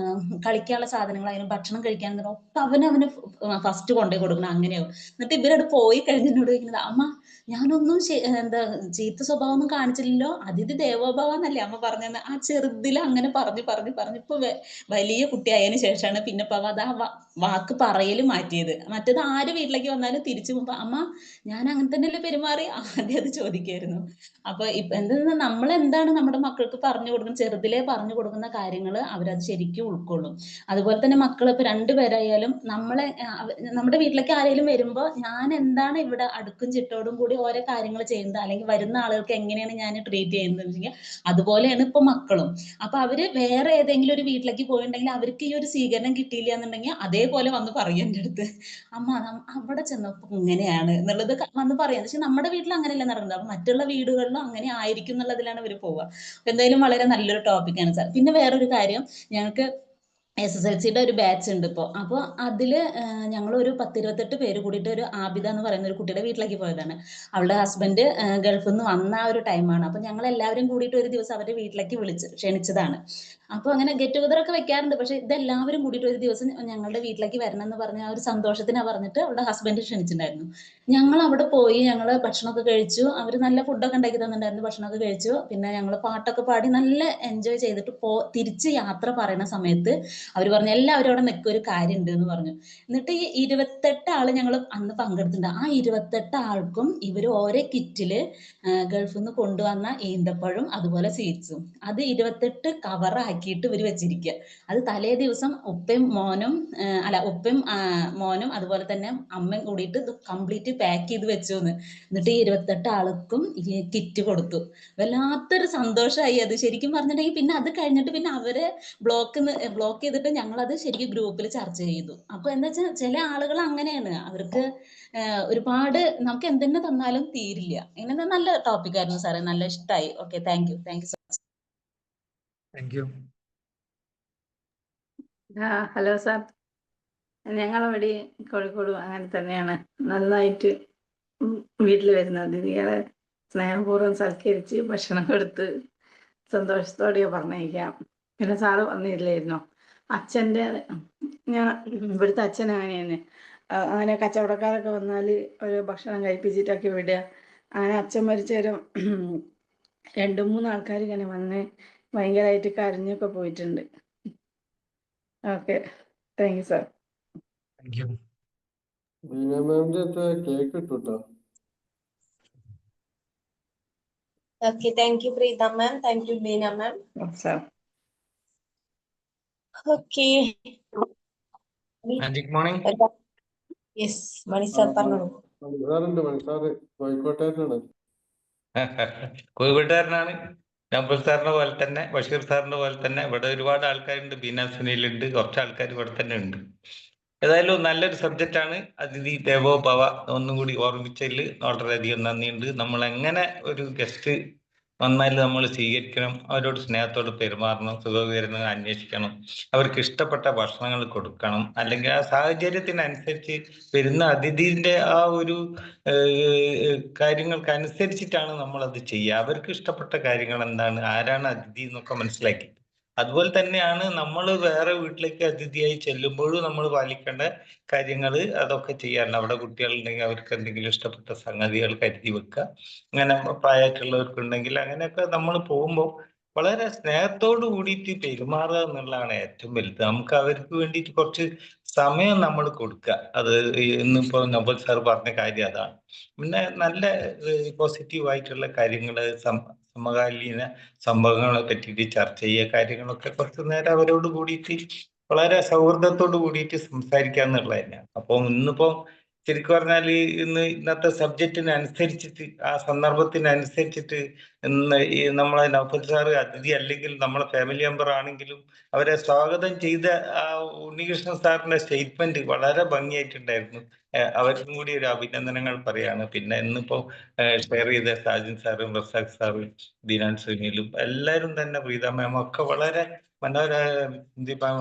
കളിക്കാനുള്ള സാധനങ്ങളായാലും ഭക്ഷണം കഴിക്കാനും ഒക്കെ അവന് ഫസ്റ്റ് കൊണ്ടുപോയി കൊടുക്കണം. അങ്ങനെയാവും. എന്നിട്ട് ഇവരോട് പോയി കഴിഞ്ഞിട്ട് ചോദിക്കുന്നത്, അമ്മ ഞാനൊന്നും എന്താ ചീത്ത സ്വഭാവം ഒന്നും കാണിച്ചില്ലല്ലോ, അതിഥി ദേവോഭവ എന്നല്ലേ അമ്മ പറഞ്ഞെന്ന്. ആ ചെറുതിൽ അങ്ങനെ പറഞ്ഞു ഇപ്പൊ വലിയ കുട്ടിയായതിനു ശേഷമാണ് പിന്നെ അത് ആ വാക്ക് പറയല് മാറ്റിയത്. മറ്റേത് ആര് വീട്ടിലേക്ക് വന്നാലും തിരിച്ചു പോകുമ്പോ അമ്മ ഞാൻ അങ്ങനെ തന്നെയല്ലേ പെരുമാറി, ആദ്യം അത് ചോദിക്കായിരുന്നു. അപ്പൊ എന്തെന്ന് നമ്മൾ എന്താണ് നമ്മുടെ മക്കൾക്ക് പറഞ്ഞു കൊടുക്കുന്ന, ചെറുതിലേ പറഞ്ഞു കൊടുക്കുന്ന കാര്യങ്ങൾ അവരത് ശരിക്കും ഉൾക്കൊള്ളും. അതുപോലെ തന്നെ മക്കൾ ഇപ്പൊ 2 പേരായാലും നമ്മുടെ വീട്ടിലേക്ക് ആരെങ്കിലും വരുമ്പോ ഞാൻ എന്താണ് ഇവിടെ അടുക്കും ചിട്ടോടും കൂടി ഓരോ കാര്യങ്ങൾ ചെയ്യുന്നത്, അല്ലെങ്കിൽ വരുന്ന ആളുകൾക്ക് എങ്ങനെയാണ് ഞാൻ ട്രീറ്റ് ചെയ്യുന്നത്, അതുപോലെയാണ് ഇപ്പൊ മക്കളും. അപ്പൊ അവര് വേറെ ഏതെങ്കിലും ഒരു വീട്ടിലേക്ക് പോയിട്ടുണ്ടെങ്കിൽ അവർക്ക് ഈ ഒരു സ്വീകരണം കിട്ടിയില്ല എന്നുണ്ടെങ്കിൽ അതേപോലെ വന്ന് പറയും എൻ്റെ അടുത്ത്, അമ്മ അവിടെ ചെന്നപ്പോ ഇങ്ങനെയാണ് എന്നുള്ളത് വന്ന് പറയാം. പക്ഷെ നമ്മുടെ വീട്ടിൽ അങ്ങനെയല്ല നടക്കുന്നത്. അപ്പൊ മറ്റുള്ള വീടുകളിലും അങ്ങനെ ആയിരിക്കും എന്നുള്ളതിലാണ് ഇവർ പോവുക. എന്തായാലും വളരെ നല്ലൊരു ടോപ്പിക്കാണ് സാർ. പിന്നെ വേറൊരു കാര്യം, ഞങ്ങൾക്ക് SSLCയുടെ ഒരു ബാച്ച് ഉണ്ട് ഇപ്പോൾ. അപ്പോൾ അതില് ഞങ്ങൾ ഒരു 10-28 പേര് കൂടിയിട്ട് ഒരു ആബിദ എന്ന് പറയുന്ന ഒരു കുട്ടിയുടെ വീട്ടിലേക്ക് പോയതാണ്. അവളുടെ ഹസ്ബൻഡ് ഗൾഫിൽ നിന്ന് വന്ന ആ ഒരു ടൈമാണ്. അപ്പൊ ഞങ്ങൾ എല്ലാവരും കൂടിയിട്ട് ഒരു ദിവസം അവരുടെ വീട്ടിലേക്ക് ക്ഷണിച്ചതാണ്. അപ്പൊ അങ്ങനെ ഗെറ്റ് ടുഗദർ ഒക്കെ വെക്കാറുണ്ട്. പക്ഷെ ഇതെല്ലാവരും കൂടിയിട്ട് ഒരു ദിവസം ഞങ്ങളുടെ വീട്ടിലേക്ക് വരണം എന്ന് പറഞ്ഞ ആ ഒരു സന്തോഷത്തിനാ പറഞ്ഞിട്ട് അവളുടെ ഹസ്ബൻഡ് ക്ഷണിച്ചിട്ടുണ്ടായിരുന്നു. ഞങ്ങൾ അവിടെ പോയി, ഞങ്ങൾ ഭക്ഷണമൊക്കെ കഴിച്ചു. അവർ നല്ല ഫുഡൊക്കെ ഉണ്ടാക്കി തന്നിട്ടുണ്ടായിരുന്നു. ഭക്ഷണമൊക്കെ കഴിച്ചു. പിന്നെ ഞങ്ങൾ പാട്ടൊക്കെ പാടി നല്ല എൻജോയ് ചെയ്തിട്ട് തിരിച്ച് യാത്ര പറയുന്ന സമയത്ത് അവർ പറഞ്ഞു എല്ലാവരും അവിടെ നിൽക്കുക, ഒരു കാര്യം ഉണ്ട് എന്ന് പറഞ്ഞു. എന്നിട്ട് ഈ 28 ആള് ഞങ്ങൾ അന്ന് പങ്കെടുത്തിട്ടുണ്ട്. ആ 28 ആൾക്കും ഇവർ ഓരോ കിറ്റില് ഗൾഫിൽ നിന്ന് കൊണ്ടുവന്ന ഈന്തപ്പഴം അതുപോലെ സ്വീറ്റ്സും അത് 28 കവറാക്കിയിട്ട് ഇവർ വെച്ചിരിക്കുക. അത് തലേ ദിവസം ഉപ്പയും മോനും ഉപ്പയും മോനും അതുപോലെ തന്നെ അമ്മയും കൂടിയിട്ട് ഇത് കംപ്ലീറ്റ് പാക്ക് ചെയ്ത് വെച്ചു. എന്നിട്ട് ഈ 28 ആൾക്കും ഈ കിറ്റ് കൊടുത്തു. വല്ലാത്തൊരു സന്തോഷമായി അത്. ശരിക്കും പറഞ്ഞിട്ടുണ്ടെങ്കിൽ പിന്നെ അത് കഴിഞ്ഞിട്ട് പിന്നെ അവരെ ബ്ലോക്ക് ചെയ്തിട്ട് ഞങ്ങൾ അത് ശരിക്കും ഗ്രൂപ്പിൽ ചർച്ച ചെയ്തു. അപ്പൊ എന്താ വെച്ചാൽ ചില ആളുകൾ അങ്ങനെയാണ്, അവർക്ക് ഒരുപാട് നമുക്ക് എന്തെന്നെ തന്നാലും തീരില്ല. ഇങ്ങനെ നല്ല ടോപ്പിക് ആയിരുന്നു സാറേ, നല്ല ഇഷ്ടമായി. Okay, thank you so much. Thank U. Hello sir, ഞങ്ങളിവിടെ കോഴിക്കോട് അങ്ങനെ തന്നെയാണ്. നന്നായിട്ട് വീട്ടിൽ വരുന്ന അതിഥികളെ സ്നേഹപൂർവ്വം സൽക്കരിച്ച് ഭക്ഷണം കൊടുത്ത് സന്തോഷത്തോടെ പറഞ്ഞയക്കാം. പിന്നെ സാറ് വന്നില്ലായിരുന്നോ? ഞാൻ ഇവിടുത്തെ അച്ഛൻ അങ്ങനെയാണ്. അങ്ങനെ കച്ചവടക്കാരൊക്കെ വന്നാൽ ഒരു ഭക്ഷണം കഴിപ്പിച്ചിട്ടൊക്കെ വിടുക. അങ്ങനെ അച്ഛൻ മരിച്ചേരും 2-3 ആൾക്കാർ ഇങ്ങനെ വന്ന് ഭയങ്കരമായിട്ട് കരഞ്ഞൊക്കെ പോയിട്ടുണ്ട്. Okay, thank you sir. Thank U. Cake ഇട്ടോ. Okay, thank you Preeta ma'am, thank you Beena ma'am. Sir Okay. Magic morning. Yes, Mani sir പറഞ്ഞോളൂ. സാറ് കോഴിക്കോട്ടുകാരനാണ്. കോഴിക്കോട്ടുകാരനാണ്. നൗഫൽ സാറിനെ പോലെ തന്നെ, ബഷീർ സാറിന്റെ പോലെ തന്നെ ഇവിടെ ഒരുപാട് ആൾക്കാരുണ്ട്. ബീന സുനിലുണ്ട്, കുറച്ച് ആൾക്കാർ ഇവിടെ തന്നെ ഉണ്ട്. ഏതായാലും നല്ലൊരു സബ്ജക്റ്റ് ആണ്. അതിഥി ദേവോ ഭവ ഒന്നും കൂടി ഓർമ്മിച്ചതിൽ വളരെയധികം നന്ദിയുണ്ട്. നമ്മൾ എങ്ങനെ ഒരു ഗസ്റ്റ് വന്നാൽ നമ്മൾ സ്വീകരിക്കണം, അവരോട് സ്നേഹത്തോട് പെരുമാറണം, സുഖവിവരങ്ങൾ അന്വേഷിക്കണം, അവർക്ക് ഇഷ്ടപ്പെട്ട ഭക്ഷണങ്ങൾ കൊടുക്കണം. അല്ലെങ്കിൽ ആ സാഹചര്യത്തിനനുസരിച്ച് വരുന്ന അതിഥിന്റെ ആ ഒരു കാര്യങ്ങൾക്ക് അനുസരിച്ചിട്ടാണ് നമ്മൾ അത് ചെയ്യുക. അവർക്ക് ഇഷ്ടപ്പെട്ട കാര്യങ്ങൾ എന്താണ്, ആരാണ് അതിഥി എന്നൊക്കെ മനസ്സിലാക്കി. അതുപോലെ തന്നെയാണ് നമ്മൾ വേറെ വീട്ടിലേക്ക് അതിഥിയായി ചെല്ലുമ്പോഴും നമ്മൾ പാലിക്കേണ്ട കാര്യങ്ങൾ അതൊക്കെ ചെയ്യാറുണ്ട്. അവിടെ കുട്ടികളുണ്ടെങ്കിൽ അവർക്ക് എന്തെങ്കിലും ഇഷ്ടപ്പെട്ട സംഗതികൾ കരുതി വെക്കുക. അങ്ങനെ പ്രായമായിട്ടുള്ളവർക്കുണ്ടെങ്കിൽ അങ്ങനെയൊക്കെ നമ്മൾ പോകുമ്പോൾ വളരെ സ്നേഹത്തോട് കൂടിയിട്ട് പെരുമാറുക എന്നുള്ളതാണ് ഏറ്റവും വലുത്. നമുക്ക് അവർക്ക് വേണ്ടിയിട്ട് കുറച്ച് സമയം നമ്മൾ കൊടുക്കുക. അത് ഇന്നിപ്പോ നൗഫൽ സാർ പറഞ്ഞ കാര്യം അതാണ്. പിന്നെ നല്ല പോസിറ്റീവ് ആയിട്ടുള്ള കാര്യങ്ങൾ, സമകാലീന സംഭവങ്ങളെ പറ്റിയിട്ട് ചർച്ച ചെയ്യുക, കാര്യങ്ങളൊക്കെ കുറച്ച് നേരം അവരോട് കൂടിയിട്ട് വളരെ സൗഹൃദത്തോട് കൂടിയിട്ട് സംസാരിക്കുക എന്നുള്ളത് തന്നെയാണ്. അപ്പോൾ ഇന്നിപ്പോ ശരിക്കും പറഞ്ഞാൽ ഇന്നത്തെ സബ്ജക്റ്റിനനുസരിച്ചിട്ട്, ആ സന്ദർഭത്തിനനുസരിച്ചിട്ട് ഈ നമ്മളെ നൗഫൽ സാറ് അതിഥി അല്ലെങ്കിൽ നമ്മളെ ഫാമിലി മെമ്പർ ആണെങ്കിലും അവരെ സ്വാഗതം ചെയ്ത ആ ഉണ്ണികൃഷ്ണൻ സാറിന്റെ സ്റ്റേറ്റ്മെന്റ് വളരെ ഭംഗിയായിട്ടുണ്ടായിരുന്നു. അവർക്കും കൂടി ഒരു അഭിനന്ദനങ്ങൾ പറയാണ്. പിന്നെ ഇന്നിപ്പോ ഷെയർ ചെയ്ത സാജിൻ സാറും റസാഖ് സാറും ബീനാൻ സുനിലും എല്ലാവരും തന്നെ, പ്രീത മാം ഒക്കെ വളരെ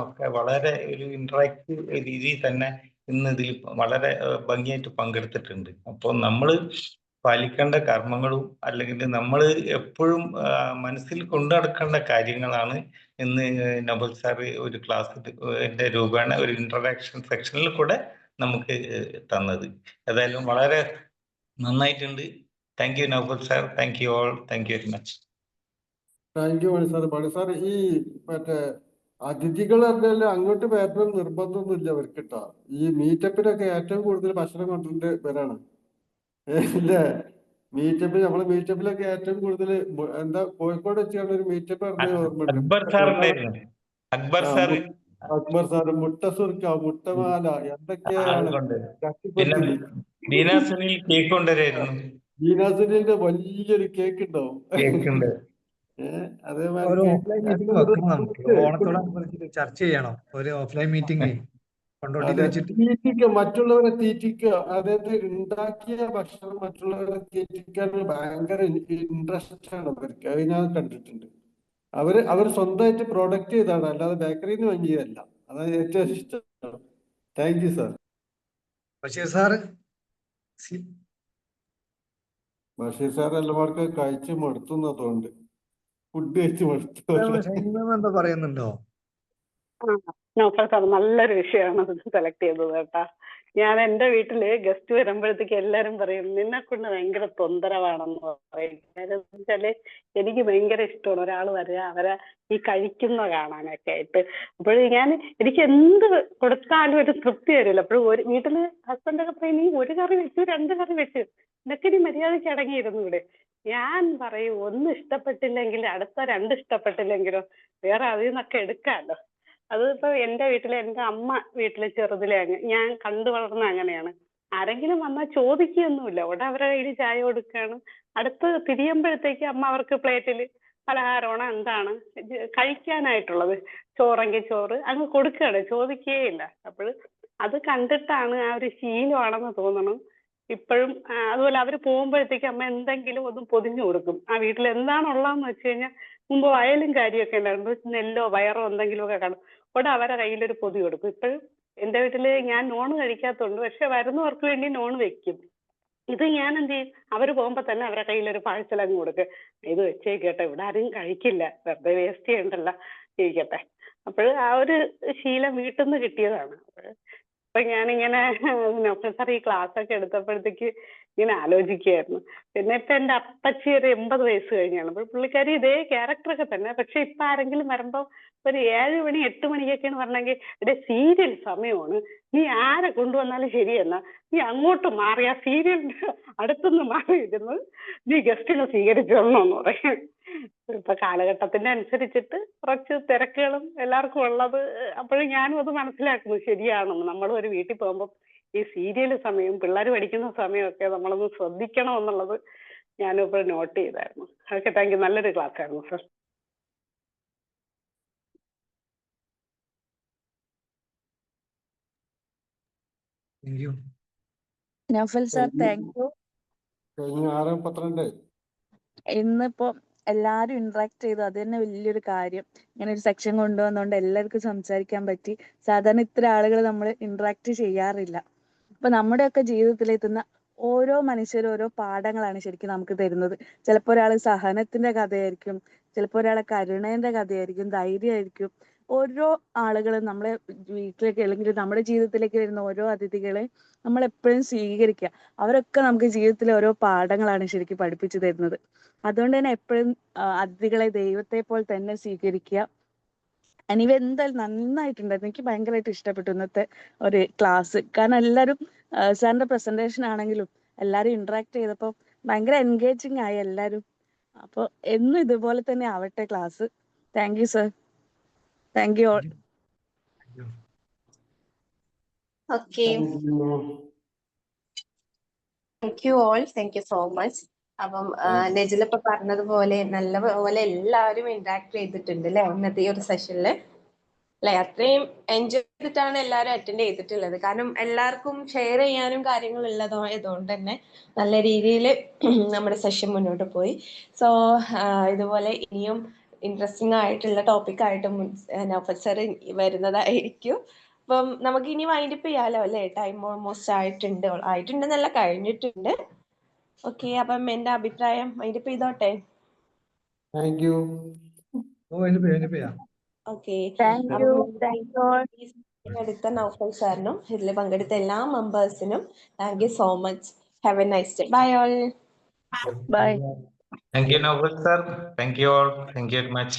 ഒക്കെ വളരെ ഒരു ഇന്ററാക്റ്റീവ് രീതിയിൽ തന്നെ ഇന്ന് ഇതിൽ വളരെ ഭംഗിയായിട്ട് പങ്കെടുത്തിട്ടുണ്ട്. അപ്പോൾ നമ്മൾ പാലിക്കേണ്ട കർമ്മങ്ങളും അല്ലെങ്കിൽ നമ്മൾ എപ്പോഴും മനസ്സിൽ കൊണ്ടു നടക്കേണ്ട കാര്യങ്ങളാണ് ഇന്ന് നൗഫൽ സാറ് ഒരു ക്ലാസ്സിന്റെ രൂപേണ ഒരു ഇന്ററാക്ഷൻ സെക്ഷനിൽ കൂടെ നമുക്ക് തന്നത്. ഏതായാലും വളരെ നന്നായിട്ടുണ്ട്. Thank you Naufal sir, thank you all, thank you very much. Thank you Mani sir. Mani sir, ഈ മറ്റേ അതിഥികൾ പറഞ്ഞാല് അങ്ങോട്ട് വരണം നിർബന്ധമൊന്നുമില്ല അവർക്ക് കേട്ടോ. ഈ മീറ്റപ്പിനൊക്കെ ഏറ്റവും കൂടുതൽ ഭക്ഷണം കൊണ്ടുവരേണ്ട പേരാണ് ഇല്ലേ? നമ്മളെ മീറ്റപ്പിലൊക്കെ ഏറ്റവും കൂടുതൽ എന്താ കോഴിക്കോട് വെച്ചാണ് ഒരു മീറ്റപ്പ് നടന്ന അക്ബർ സാർ ഉണ്ടായിരുന്നു. അക്ബർ സാർ, അക്ബർ സാറ് മുട്ട സുർക്ക, മുട്ടമാല, എന്തൊക്കെയാണ്. പിന്നെ ബീന സുനിൽ കേക്ക് കൊണ്ടുവരായിരുന്നു. ബീനാസുനിന്റെ വലിയൊരു കേക്ക് ഉണ്ടാവും. ഓണത്തോടനുബന്ധിച്ച് ചർച്ച ചെയ്യണം, ഒരു ഓഫ്ലൈൻ മീറ്റിംഗ് മറ്റുള്ളവരെ തീറ്റിക്കുക. അതായത് ഉണ്ടാക്കിയ ഭക്ഷണം മറ്റുള്ളവരെ തീറ്റിക്കാൻ ഭയങ്കര ഇൻട്രസ്റ്റ് ആണ് അവർക്ക്. അത് ഞാൻ കണ്ടിട്ടുണ്ട്. അവർ സ്വന്തമായിട്ട് പ്രൊഡക്റ്റ് ചെയ്താണ്, അല്ലാതെ ബേക്കറിയിൽ നിന്ന് വാങ്ങിയതല്ല. അതാണ് ഏറ്റവും ഇഷ്ടം. Thank you sir. Basheer sir Basheer sir എല്ലാവർക്കും കഴിച്ച് മടുത്തുന്ന തോന്നുന്നുണ്ട്. ഫുഡ് കഴിച്ച് മടുത്തു. എന്താ പറയുന്നുണ്ടോ? നൗഫൽ സാർ നല്ലൊരു വിഷയമാണ് സെലക്ട് ചെയ്തത് കേട്ടാ. ഞാൻ എന്റെ വീട്ടില് ഗസ്റ്റ് വരുമ്പോഴത്തേക്ക് എല്ലാരും പറയും നിന്നെ കൊണ്ട് ഭയങ്കര തൊന്തരവാണെന്ന് പറയും. കാര്യം എന്ന് വെച്ചാല് എനിക്ക് ഭയങ്കര ഇഷ്ടമാണ് ഒരാൾ വരിക അവരെ ഈ കഴിക്കുന്ന കാണാനൊക്കെ ആയിട്ട്. അപ്പോൾ എനിക്ക് എന്ത് കൊടുത്താലും ഒരു തൃപ്തി വരില്ല. അപ്പോഴും ഒരു വീട്ടില് ഹസ്ബൻഡൊക്കെ പറയും നീ ഒരു കറി വെച്ചു 2 കറി വെച്ചു ഇതൊക്കെ നീ മര്യാദയ്ക്ക് അടങ്ങിയിരുന്നു ഇവിടെ. ഞാൻ പറയും ഒന്ന് ഇഷ്ടപ്പെട്ടില്ലെങ്കിൽ അടുത്ത 2 ഇഷ്ടപ്പെട്ടില്ലെങ്കിലോ വേറെ അതിൽ നിന്നൊക്കെ എടുക്കാമല്ലോ. അതിപ്പോ എന്റെ വീട്ടിലെ എന്റെ അമ്മ വീട്ടിലെ ചെറുതിലെ ഞാൻ കണ്ടു വളർന്ന അങ്ങനെയാണ്. ആരെങ്കിലും വന്നാൽ ചോദിക്കുകയൊന്നുമില്ല, ഉടനെ അവരുടെ കയ്യിൽ ചായ കൊടുക്കുകയാണ്. അടുത്ത് തിരിയുമ്പോഴത്തേക്ക് അമ്മ അവർക്ക് പ്ലേറ്റിൽ പലഹാരമാണോ എന്താണ് കഴിക്കാനായിട്ടുള്ളത്, ചോറെങ്കിൽ ചോറ് അങ്ങ് കൊടുക്കുകയാണ്, ചോദിക്കുകയില്ല. അപ്പോൾ അത് കണ്ടിട്ടാണ് ആ ഒരു ശീലമാണെന്ന് തോന്നണം ഇപ്പോഴും. അതുപോലെ അവർ പോകുമ്പോഴത്തേക്ക് അമ്മ എന്തെങ്കിലും ഒന്ന് പൊതിഞ്ഞു കൊടുക്കും. ആ വീട്ടിൽ എന്താണുള്ളതെന്ന് വെച്ച് കഴിഞ്ഞാൽ മുമ്പ് വയലും കാര്യമൊക്കെ ഉണ്ടായിരുന്നു, നെല്ലോ വയറോ എന്തെങ്കിലും ഒക്കെ കാണും, ഉടനെ അവരുടെ കയ്യിലൊരു പൊതി കൊടുക്കും. ഇപ്പോഴും എന്റെ വീട്ടില് ഞാൻ നോൺ കഴിക്കാത്തതുകൊണ്ട് പക്ഷെ വരുന്നവർക്ക് വേണ്ടി നോൺ വെക്കും. ഇത് ഞാൻ എന്ത് ചെയ്യും, അവര് പോകുമ്പോ തന്നെ അവരുടെ കയ്യിലൊരു പാഴ്സൽ അങ്ങ് കൊടുക്കും, ഇത് വെച്ചേക്കട്ടെ ഇവിടെ ആരും കഴിക്കില്ല, വെറുതെ വേസ്റ്റ് ചെയ്യണ്ടല്ല, ഇരിക്കട്ടെ. അപ്പോൾ ആ ഒരു ശീലം വീട്ടിൽ നിന്ന് കിട്ടിയതാണ്. അപ്പൊ ഞാനിങ്ങനെ നൗഫൽ സാർ ഈ ക്ലാസ് ഒക്കെ എടുത്തപ്പോഴത്തേക്ക് ഇങ്ങനെ ആലോചിക്കുകയായിരുന്നു. പിന്നെ ഇപ്പൊ എന്റെ അപ്പച്ചി ഒരു 80 വയസ്സ് കഴിഞ്ഞാണ്. അപ്പോൾ പുള്ളിക്കാരി ഇതേ ക്യാരക്ടറൊക്കെ തന്നെ. പക്ഷെ ഇപ്പൊ ആരെങ്കിലും വരുമ്പോ ഒരു 7 മണി 8 മണിക്കൊക്കെയാണ് പറഞ്ഞെങ്കിൽ ഇവിടെ സീരിയൽ സമയമാണ്, നീ ആരെ കൊണ്ടുവന്നാലും ശരിയെന്നാ നീ അങ്ങോട്ട് മാറി ആ സീരിയലിന്റെ അടുത്തുനിന്ന് മാറിയിരുന്നു നീ ഗസ്റ്റിനെ സ്വീകരിച്ചോളണമെന്ന് പറയും. ഇപ്പൊ കാലഘട്ടത്തിന്റെ അനുസരിച്ചിട്ട് കുറച്ച് തിരക്കുകളും എല്ലാവർക്കും ഉള്ളത്. അപ്പോഴും ഞാനും അത് മനസ്സിലാക്കുന്നു ശരിയാണെന്ന്. നമ്മളും ഒരു വീട്ടിൽ പോകുമ്പോൾ ഈ സീരിയൽ സമയം പിള്ളേർ പഠിക്കുന്ന സമയമൊക്കെ നമ്മളൊന്ന് ശ്രദ്ധിക്കണം എന്നുള്ളത് ഞാനും ഇപ്പോൾ നോട്ട് ചെയ്തായിരുന്നു. Okay, thank you. നല്ലൊരു ക്ലാസ് ആയിരുന്നു sir. Naufal sir thank you. കഴിഞ്ഞ 6:12 ഇന്നിപ്പോ എല്ലാരും ഇന്ററാക്ട് ചെയ്തു, അത് തന്നെ വലിയൊരു കാര്യം. ഇങ്ങനെ ഒരു സെക്ഷൻ കൊണ്ടുവന്നുകൊണ്ട് എല്ലാവർക്കും സംസാരിക്കാൻ പറ്റി. സാധാരണ ഇത്ര ആളുകൾ നമ്മൾ ഇന്ററാക്ട് ചെയ്യാറില്ല. അപ്പൊ നമ്മുടെയൊക്കെ ജീവിതത്തിലെത്തുന്ന ഓരോ മനുഷ്യരും ഓരോ പാഠങ്ങളാണ് ശരിക്കും നമുക്ക് തരുന്നത്. ചിലപ്പോൾ ഒരാൾ സഹനത്തിന്റെ കഥയായിരിക്കും, ചിലപ്പോൾ ഒരാളെ കരുണേന്റെ കഥയായിരിക്കും, ധൈര്യമായിരിക്കും. ഓരോ ആളുകളും നമ്മളെ വീട്ടിലേക്ക് അല്ലെങ്കിൽ നമ്മുടെ ജീവിതത്തിലേക്ക് വരുന്ന ഓരോ അതിഥികളെ നമ്മൾ എപ്പോഴും സ്വീകരിക്കുക. അവരൊക്കെ നമുക്ക് ജീവിതത്തിലെ ഓരോ പാഠങ്ങളാണ് ശരിക്കും പഠിപ്പിച്ചു തരുന്നത്. അതുകൊണ്ട് തന്നെ എപ്പോഴും അതിഥികളെ ദൈവത്തെ പോലെ തന്നെ സ്വീകരിക്കുക. അനിവ എന്തായാലും നന്നായിട്ടുണ്ടായിരുന്നു. എനിക്ക് ഭയങ്കരമായിട്ട് ഇഷ്ടപ്പെട്ടു ഇന്നത്തെ ഒരു ക്ലാസ്. കാരണം എല്ലാവരും സാറിന്റെ പ്രസന്റേഷൻ ആണെങ്കിലും എല്ലാവരും ഇന്ററാക്ട് ചെയ്തപ്പോൾ ഭയങ്കര എൻഗേജിങ് ആയി എല്ലാവരും. അപ്പോൾ എന്നും ഇതുപോലെ തന്നെ ആവട്ടെ class. Thank you sir. Thank you all. Okay, thank you all. Thank you so much. അപ്പം നെജിൽ ഇപ്പൊ പറഞ്ഞതുപോലെ നല്ലപോലെ എല്ലാവരും ഇന്ററാക്ട് ചെയ്തിട്ടുണ്ട് അല്ലെ ഇന്നത്തെ ഈ ഒരു സെഷനിൽ അല്ലെ. അത്രയും എൻജോയ് ചെയ്തിട്ടാണ് എല്ലാവരും അറ്റൻഡ് ചെയ്തിട്ടുള്ളത്. കാരണം എല്ലാവർക്കും ഷെയർ ചെയ്യാനും കാര്യങ്ങൾ ഉള്ളതായതുകൊണ്ട് തന്നെ നല്ല രീതിയിൽ നമ്മുടെ സെഷൻ മുന്നോട്ട് പോയി. സോ ഇതുപോലെ ഇനിയും ഇൻട്രസ്റ്റിംഗ് ആയിട്ടുള്ള ടോപ്പിക്കായിട്ട് നൗഫൽ സർ വരുന്നതായിരിക്കും. അപ്പം നമുക്ക് ഇനി വൈൻഡപ്പ് ചെയ്യാലോ അല്ലെ, ടൈം ഓൾമോസ്റ്റ് ആയിട്ടുണ്ടെന്നല്ല കഴിഞ്ഞിട്ടുണ്ട്. ഓക്കെ, അപ്പം എന്റെ അഭിപ്രായം വൈൻഡപ്പ് ചെയ്തോട്ടെ. Thank you. Okay, thank you. Thank you all. എടുത്ത നൗഫൽ സാറിനും ഇതിൽ പങ്കെടുത്ത എല്ലാ മെമ്പേഴ്സിനും thank you so much. Have a nice day. Bye all. Bye. Thank you, Noble sir. Thank you all. Thank you very much.